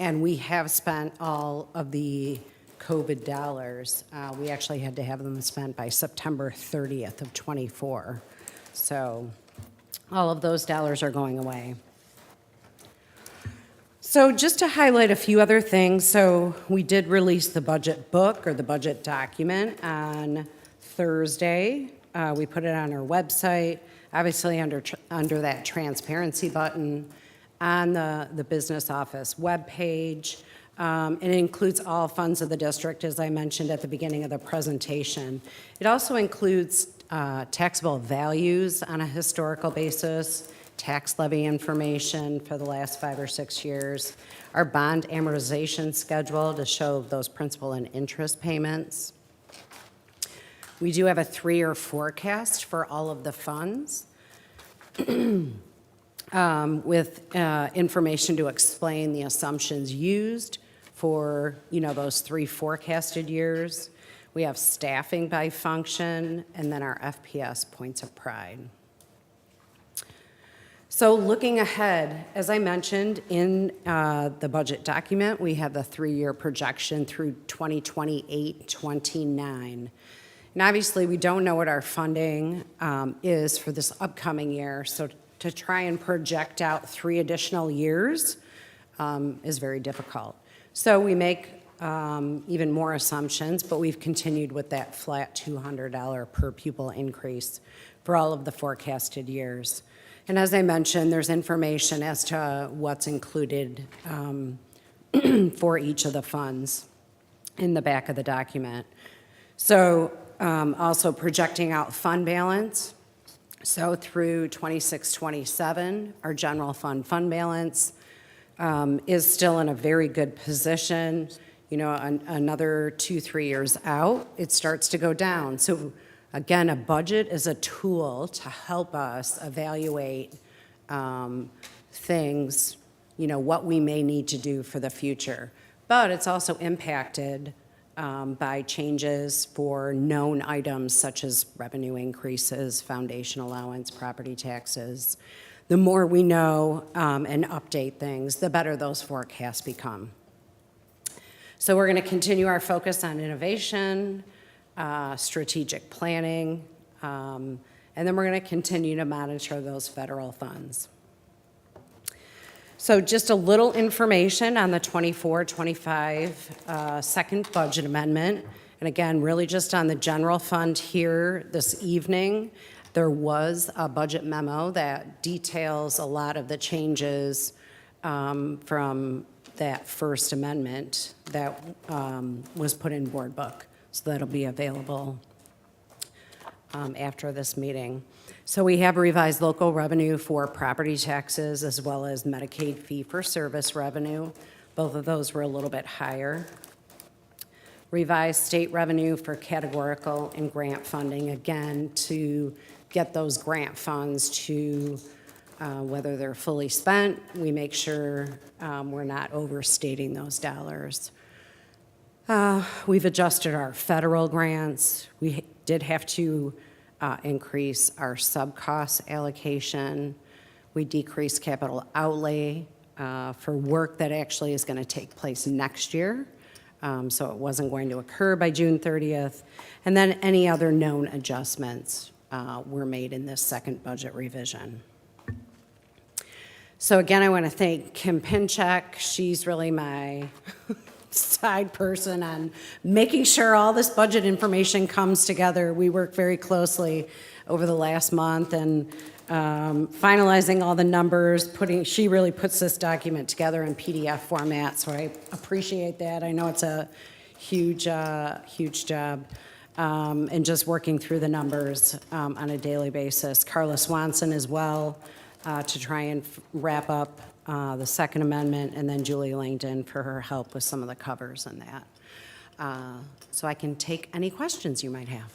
S14: And we have spent all of the COVID dollars. We actually had to have them spent by September 30th of '24. So all of those dollars are going away. So just to highlight a few other things, so we did release the budget book or the budget document on Thursday. We put it on our website, obviously under that transparency button on the business office webpage. It includes all funds of the district, as I mentioned at the beginning of the presentation. It also includes taxable values on a historical basis, tax levy information for the last 5 or 6 years, our bond amortization schedule to show those principal and interest payments. We do have a 3-year forecast for all of the funds with information to explain the assumptions used for, those 3 forecasted years. We have staffing by function, and then our FPS points of pride. So looking ahead, as I mentioned in the budget document, we have the 3-year projection through 2028-29. And obviously, we don't know what our funding is for this upcoming year, so to try and project out 3 additional years is very difficult. So we make even more assumptions, but we've continued with that flat $200 per pupil increase for all of the forecasted years. And as I mentioned, there's information as to what's included for each of the funds in the back of the document. So also projecting out fund balance. So through 26-27, our general fund balance is still in a very good position. Another 2-3 years out, it starts to go down. So again, a budget is a tool to help us evaluate things, what we may need to do for the future. But it's also impacted by changes for known items such as revenue increases, foundation allowance, property taxes. The more we know and update things, the better those forecasts become. So we're going to continue our focus on innovation, strategic planning, and then we're going to continue to monitor those federal funds. So just a little information on the 24-25 second budget amendment. And again, really just on the general fund here this evening, there was a budget memo that details a lot of the changes from that first amendment that was put in board book. So that'll be available after this meeting. So we have revised local revenue for property taxes as well as Medicaid fee-for-service revenue. Both of those were a little bit higher. Revised state revenue for categorical and grant funding, again, to get those grant funds to whether they're fully spent. We make sure we're not overstating those dollars. We've adjusted our federal grants. We did have to increase our sub-cost allocation. We decreased capital outlay for work that actually is going to take place next year. So it wasn't going to occur by June 30th. And then any other known adjustments were made in this second budget revision. So again, I want to thank Kim Pinchak. She's really my side person on making sure all this budget information comes together. We worked very closely over the last month and finalizing all the numbers, she really puts this document together in PDF format, so I appreciate that. I know it's a huge job, and just working through the numbers on a daily basis. Carla Swanson as well, to try and wrap up the second amendment, and then Julie Langdon for her help with some of the covers and that. So I can take any questions you might have.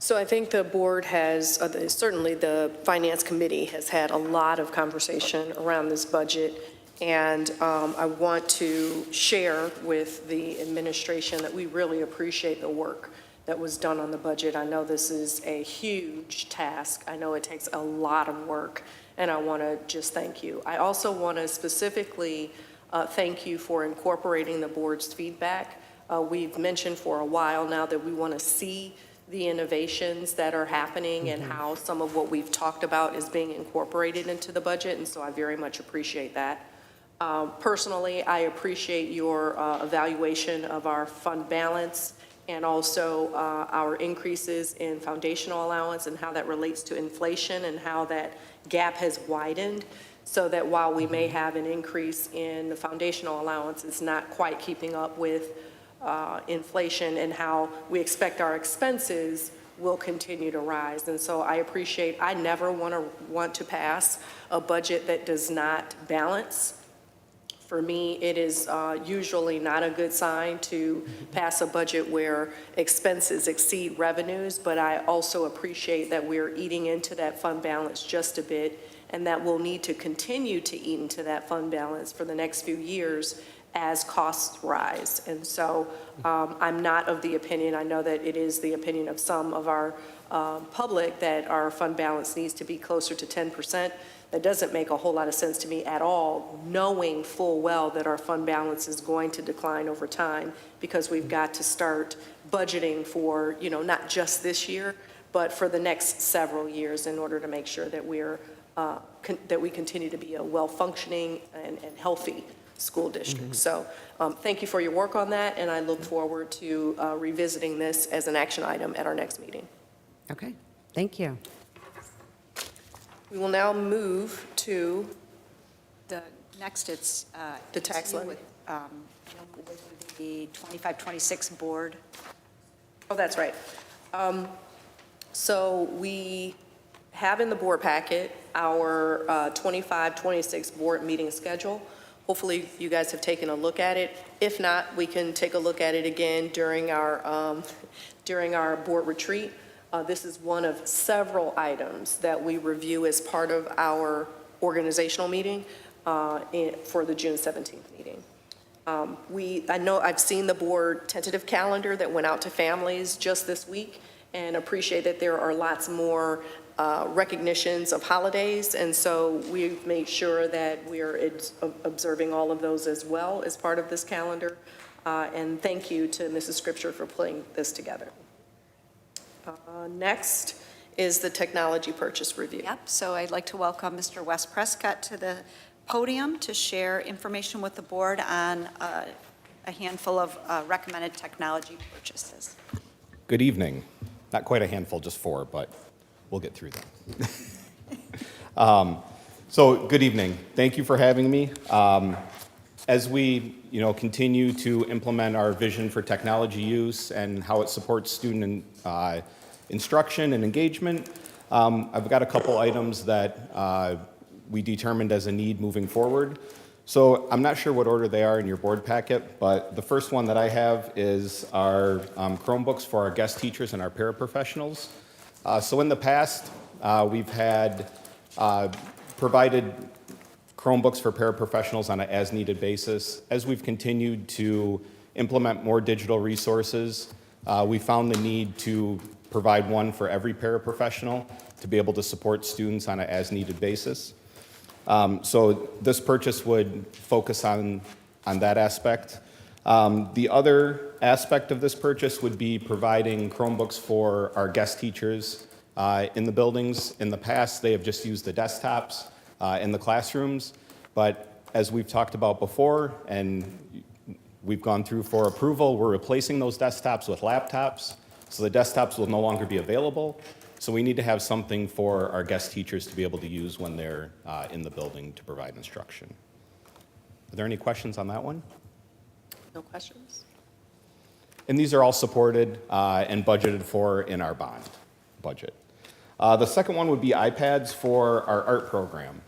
S1: So I think the board has, certainly the Finance Committee has had a lot of conversation around this budget, and I want to share with the administration that we really appreciate the work that was done on the budget. I know this is a huge task. I know it takes a lot of work, and I want to just thank you. I also want to specifically thank you for incorporating the board's feedback. We've mentioned for a while now that we want to see the innovations that are happening and how some of what we've talked about is being incorporated into the budget, and so I very much appreciate that. Personally, I appreciate your evaluation of our fund balance and also our increases in foundational allowance and how that relates to inflation and how that gap has widened, so that while we may have an increase in the foundational allowance, it's not quite keeping up with inflation, and how we expect our expenses will continue to rise. And so I never want to pass a budget that does not balance. For me, it is usually not a good sign to pass a budget where expenses exceed revenues, but I also appreciate that we're eating into that fund balance just a bit, and that we'll need to continue to eat into that fund balance for the next few years as costs rise. And so I'm not of the opinion, I know that it is the opinion of some of our public, that our fund balance needs to be closer to 10%. That doesn't make a whole lot of sense to me at all, knowing full well that our fund balance is going to decline over time, because we've got to start budgeting for, not just this year, but for the next several years, in order to make sure that that we continue to be a well-functioning and healthy school district. So thank you for your work on that, and I look forward to revisiting this as an action item at our next meeting.
S14: Okay, thank you.
S1: We will now move to
S9: The next, it's
S1: the tax levy.
S9: with the 25-26 board.
S1: Oh, that's right. So we have in the board packet our 25-26 board meeting schedule. Hopefully, you guys have taken a look at it. If not, we can take a look at it again during our board retreat. This is one of several items that we review as part of our organizational meeting for the June 17th meeting. I know I've seen the board tentative calendar that went out to families just this week, and appreciate that there are lots more recognitions of holidays, and so we've made sure that we're observing all of those as well as part of this calendar. And thank you to Mrs. Scripture for putting this together. Next is the technology purchase review.
S9: Yep, so I'd like to welcome Mr. Wes Prescott to the podium to share information with the board on a handful of recommended technology purchases.
S16: Good evening. Not quite a handful, just 4, but we'll get through them. So good evening. Thank you for having me. As we continue to implement our vision for technology use and how it supports student instruction and engagement, I've got a couple items that we determined as a need moving forward. So I'm not sure what order they are in your board packet, but the first one that I have is our Chromebooks for our guest teachers and our paraprofessionals. So in the past, we've had provided Chromebooks for paraprofessionals on an as-needed basis. As we've continued to implement more digital resources, we found the need to provide one for every paraprofessional to be able to support students on an as-needed basis. So this purchase would focus on that aspect. The other aspect of this purchase would be providing Chromebooks for our guest teachers in the buildings. In the past, they have just used the desktops in the classrooms, but as we've talked about before and we've gone through for approval, we're replacing those desktops with laptops, so the desktops will no longer be available. So we need to have something for our guest teachers to be able to use when they're in the building to provide instruction. Are there any questions on that one?
S1: No questions?
S16: And these are all supported and budgeted for in our bond budget. The second one would be iPads for our art program.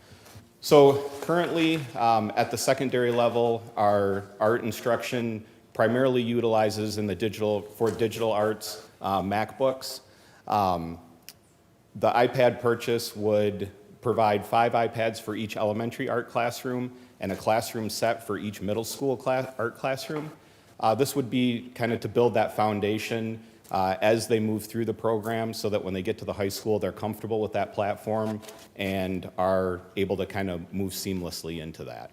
S16: So currently, at the secondary level, our art instruction primarily utilizes in the digital arts MacBooks. The iPad purchase would provide 5 iPads for each elementary art classroom and a classroom set for each middle school art classroom. This would be kind of to build that foundation as they move through the program so that when they get to the high school, they're comfortable with that platform and are able to kind of move seamlessly into that.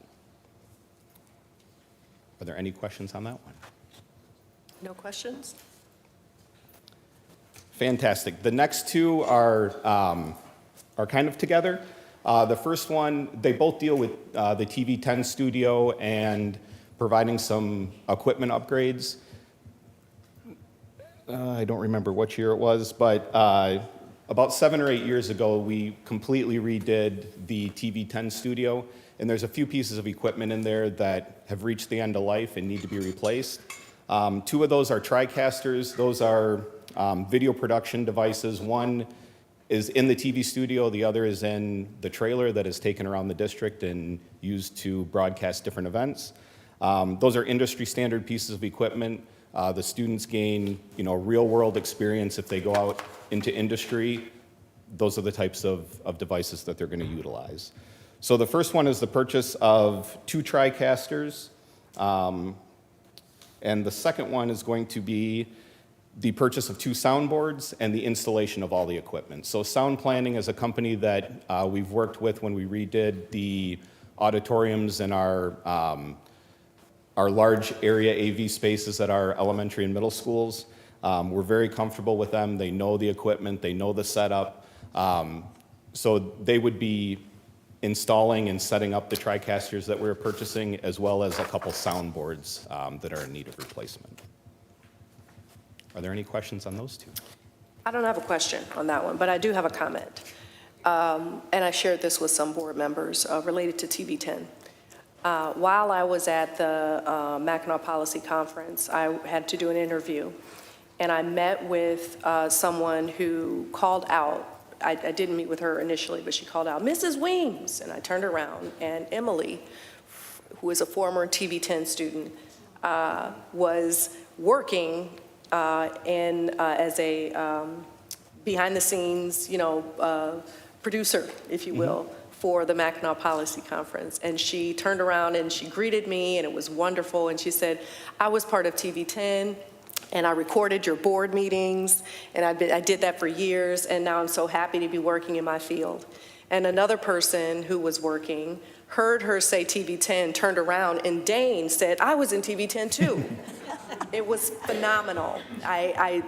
S16: Are there any questions on that one?
S1: No questions?
S16: Fantastic. The next two are kind of together. The first one, they both deal with the TV10 studio and providing some equipment upgrades. I don't remember which year it was, but about 7 or 8 years ago, we completely redid the TV10 studio, and there's a few pieces of equipment in there that have reached the end of life and need to be replaced. 2 of those are TriCasters. Those are video production devices. One is in the TV studio, the other is in the trailer that is taken around the district and used to broadcast different events. Those are industry standard pieces of equipment. The students gain, real world experience if they go out into industry. Those are the types of devices that they're going to utilize. So the first one is the purchase of 2 TriCasters. And the second one is going to be the purchase of 2 soundboards and the installation of all the equipment. So Sound Planning is a company that we've worked with when we redid the auditoriums and our large area AV spaces at our elementary and middle schools. We're very comfortable with them. They know the equipment, they know the setup. So they would be installing and setting up the TriCasters that we're purchasing, as well as a couple soundboards that are in need of replacement. Are there any questions on those 2?
S1: I don't have a question on that one, but I do have a comment. And I shared this with some board members related to TV10. While I was at the Mackinac Policy Conference, I had to do an interview, and I met with someone who called out. I didn't meet with her initially, but she called out, "Mrs. Weems," and I turned around, and Emily, who is a former TV10 student, was working as a behind-the-scenes, producer, if you will, for the Mackinac Policy Conference. And she turned around and she greeted me, and it was wonderful. And she said, "I was part of TV10, and I recorded your board meetings, and I did that for years, and now I'm so happy to be working in my field." And another person who was working heard her say TV10, turned around, and Dane said, "I was in TV10 too." It was phenomenal.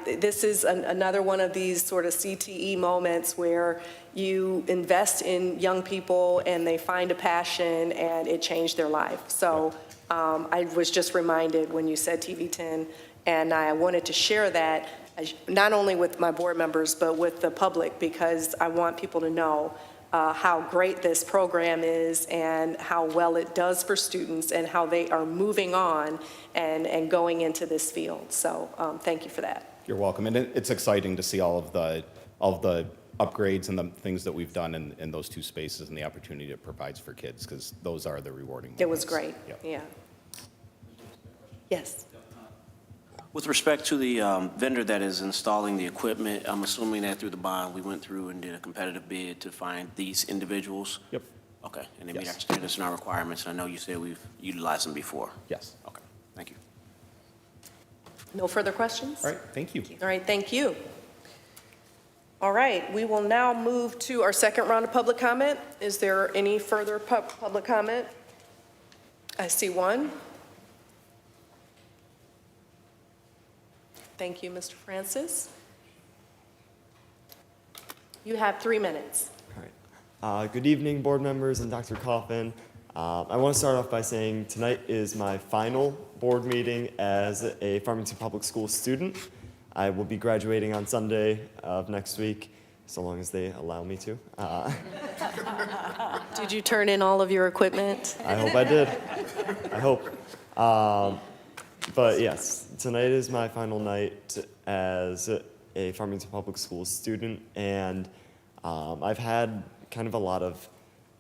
S1: This is another one of these sort of CTE moments where you invest in young people and they find a passion and it changed their life. So I was just reminded when you said TV10, and I wanted to share that not only with my board members but with the public, because I want people to know how great this program is and how well it does for students and how they are moving on and going into this field. So thank you for that.
S16: You're welcome. And it's exciting to see all of the upgrades and the things that we've done in those 2 spaces and the opportunity it provides for kids, because those are the rewarding moments.
S1: It was great.
S16: Yep.
S1: Yeah. Yes.
S2: With respect to the vendor that is installing the equipment, I'm assuming that through the bond, we went through and did a competitive bid to find these individuals?
S16: Yep.
S2: Okay, and they meet
S16: Yes.
S2: our standards and our requirements, and I know you said we've utilized them before.
S16: Yes.
S2: Okay, thank you.
S1: No further questions?
S16: All right, thank you.
S1: All right, thank you. All right, we will now move to our second round of public comment. Is there any further public comment? I see one. Thank you, Mr. Francis. You have 3 minutes.
S17: All right. Good evening, board members and Dr. Coffin. I want to start off by saying tonight is my final board meeting as a Farmington Public School student. I will be graduating on Sunday of next week, so long as they allow me to.
S1: Did you turn in all of your equipment?
S17: I hope I did. I hope. But yes, tonight is my final night as a Farmington Public School student, and I've had kind of a lot of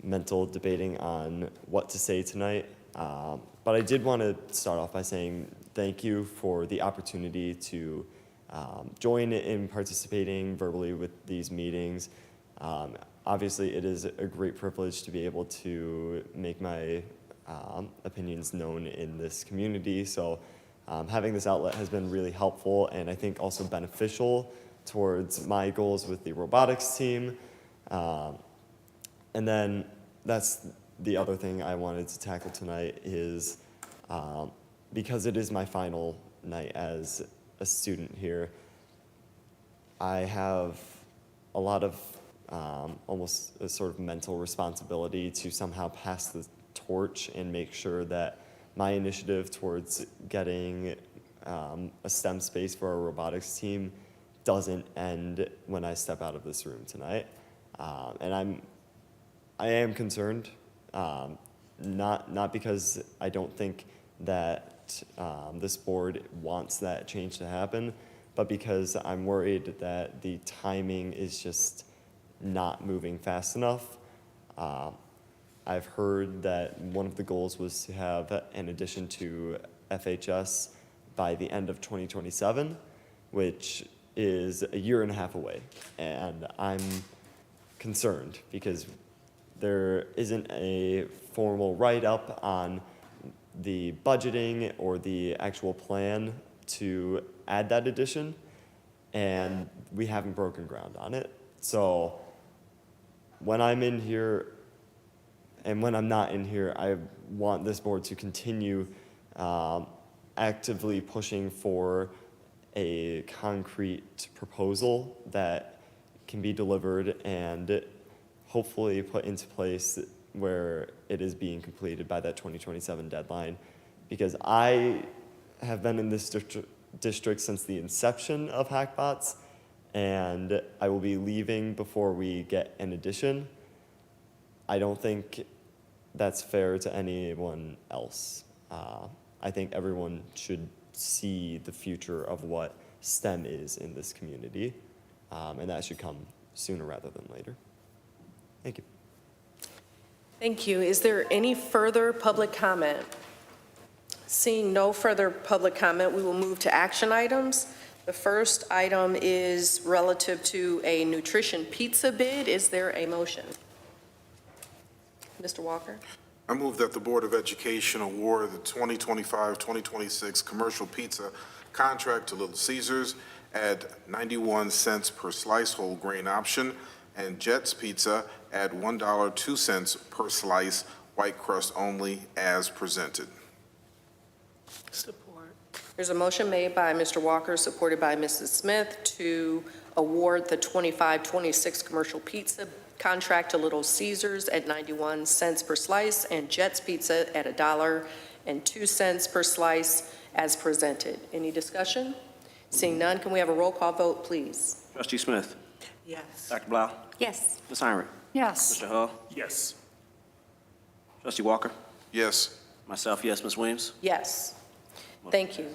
S17: mental debating on what to say tonight. But I did want to start off by saying thank you for the opportunity to join in participating verbally with these meetings. Obviously, it is a great privilege to be able to make my opinions known in this community. So Having this outlet has been really helpful and I think also beneficial towards my goals with the robotics team. And then that's the other thing I wanted to tackle tonight is because it is my final night as a student here, I have a lot of almost a sort of mental responsibility to somehow pass the torch and make sure that my initiative towards getting a STEM space for our robotics team doesn't end when I step out of this room tonight. And I am concerned, not because I don't think that this board wants that change to happen, but because I'm worried that the timing is just not moving fast enough. I've heard that one of the goals was to have an addition to FHS by the end of 2027, which is a year and a half away. And I'm concerned because there isn't a formal write-up on the budgeting or the actual plan to add that addition, and we haven't broken ground on it. So when I'm in here and when I'm not in here, I want this board to continue actively pushing for a concrete proposal that can be delivered and hopefully put into place where it is being completed by that 2027 deadline. Because I have been in this district since the inception of Hackbots, and I will be leaving before we get an addition. I don't think that's fair to anyone else. I think everyone should see the future of what STEM is in this community, and that should come sooner rather than later. Thank you.
S1: Thank you. Is there any further public comment? Seeing no further public comment, we will move to action items. The first item is relative to a nutrition pizza bid. Is there a motion? Mr. Walker?
S11: I move that the Board of Education award the 2025-2026 commercial pizza contract to Little Caesars at 91 cents per slice whole grain option, and Jets Pizza at $1.02 per slice white crust only as presented.
S1: Support. There's a motion made by Mr. Walker, supported by Mrs. Smith, to award the 25-26 commercial pizza contract to Little Caesars at 91 cents per slice and Jets Pizza at $1.02 per slice as presented. Any discussion? Seeing none, can we have a roll call vote, please?
S2: Trustee Smith?
S1: Yes.
S2: Dr. Blau?
S7: Yes.
S2: Ms. Heinrich?
S3: Yes.
S2: Mr. Hull?
S11: Yes.
S2: Trustee Walker?
S11: Yes.
S2: Myself, yes. Ms. Williams?
S1: Yes. Thank you.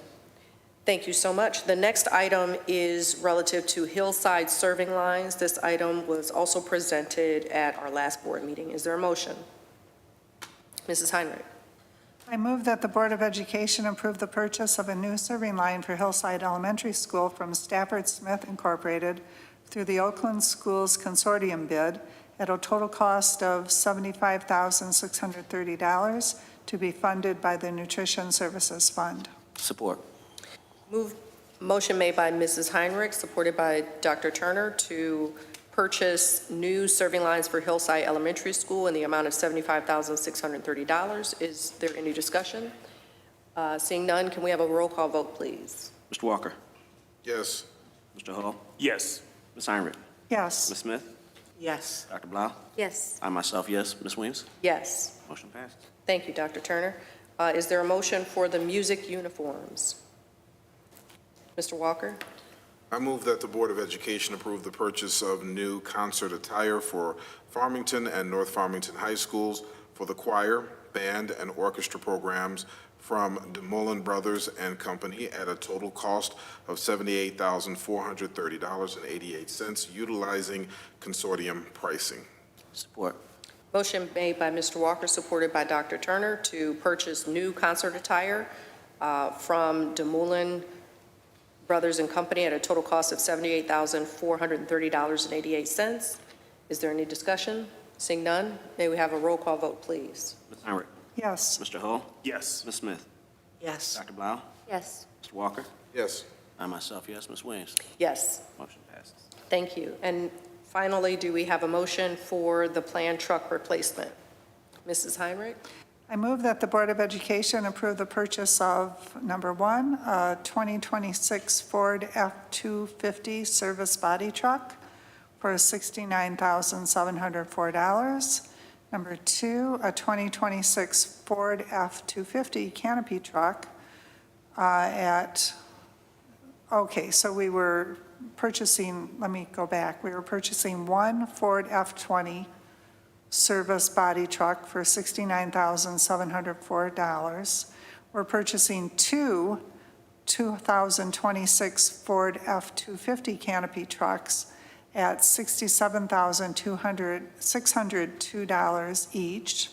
S1: Thank you so much. The next item is relative to hillside serving lines. This item was also presented at our last board meeting. Is there a motion? Mrs. Heinrich?
S3: I move that the Board of Education approve the purchase of a new serving line for Hillside Elementary School from Stafford Smith Incorporated through the Oakland Schools Consortium bid at a total cost of $75,630 to be funded by the Nutrition Services Fund.
S2: Support.
S1: Motion made by Mrs. Heinrich, supported by Dr. Turner, to purchase new serving lines for Hillside Elementary School in the amount of $75,630. Is there any discussion? Seeing none, can we have a roll call vote, please?
S2: Mr. Walker?
S11: Yes.
S2: Mr. Hull?
S11: Yes.
S2: Ms. Heinrich?
S3: Yes.
S2: Ms. Smith?
S1: Yes.
S2: Dr. Blau?
S7: Yes.
S2: I myself, yes. Ms. Williams?
S1: Yes.
S2: Motion passed.
S1: Thank you, Dr. Turner. Is there a motion for the music uniforms? Mr. Walker?
S11: I move that the Board of Education approve the purchase of new concert attire for Farmington and North Farmington High Schools for the choir, band, and orchestra programs from DeMullen Brothers and Company at a total cost of $78,430.88, utilizing consortium pricing.
S2: Support.
S1: Motion made by Mr. Walker, supported by Dr. Turner, to purchase new concert attire from DeMullen Brothers and Company at a total cost of $78,430.88. Is there any discussion? Seeing none, may we have a roll call vote, please?
S2: Ms. Heinrich?
S3: Yes.
S2: Mr. Hull?
S11: Yes.
S2: Ms. Smith?
S1: Yes.
S2: Dr. Blau?
S7: Yes.
S2: Mr. Walker?
S11: Yes.
S2: I myself, yes. Ms. Williams?
S1: Yes.
S2: Motion passes.
S1: Thank you. And finally, do we have a motion for the planned truck replacement? Mrs. Heinrich?
S3: I move that the Board of Education approve the purchase of, number one, a 2026 Ford F-250 service body truck for $69,704. Number two, a 2026 Ford F-250 canopy truck so we were purchasing, let me go back, we were purchasing one Ford F-20 service body truck for $69,704. We're purchasing two 2026 Ford F-250 canopy trucks at $67,602 each.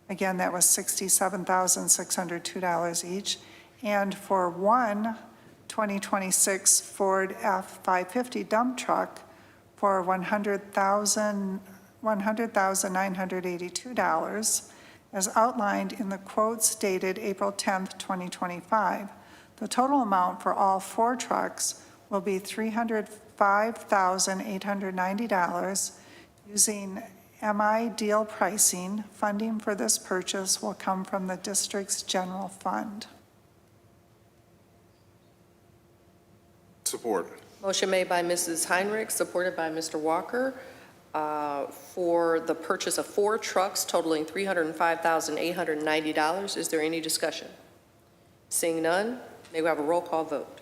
S3: Again, that was $67,602 each. And for one 2026 Ford F-550 dump truck for $100,982, as outlined in the quotes dated April 10th, 2025. The total amount for all four trucks will be $305,890. Using MI deal pricing, funding for this purchase will come from the district's general fund.
S11: Support.
S1: Motion made by Mrs. Heinrich, supported by Mr. Walker, for the purchase of four trucks totaling $305,890. Is there any discussion? Seeing none, may we have a roll call vote?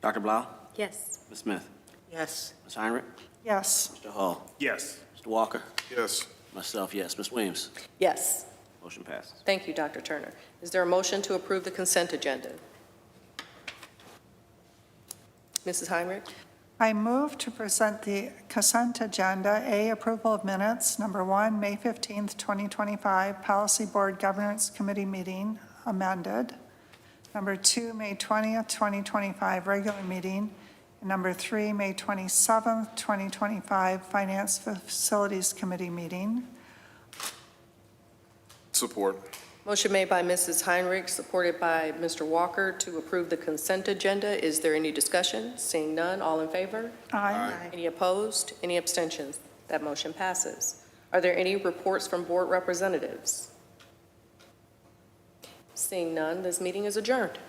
S2: Dr. Blau?
S7: Yes.
S2: Ms. Smith?
S1: Yes.
S2: Ms. Heinrich?
S3: Yes.
S2: Mr. Hall?
S11: Yes.
S2: Mr. Walker?
S11: Yes.
S2: Myself, yes. Ms. Williams?
S1: Yes.
S2: Motion passes.
S1: Thank you, Dr. Turner. Is there a motion to approve the consent agenda? Mrs. Heinrich?
S3: I move to present the consent agenda. A, approval of minutes. Number one, May 15th, 2025, Policy Board Governance Committee meeting amended. Number two, May 20th, 2025, regular meeting. And number three, May 27th, 2025, Finance Facilities Committee meeting.
S11: Support.
S1: Motion made by Mrs. Heinrich, supported by Mr. Walker, to approve the consent agenda. Is there any discussion? Seeing none, all in favor?
S3: Aye.
S1: Any opposed? Any abstentions? That motion passes. Are there any reports from board representatives? Seeing none, this meeting is adjourned.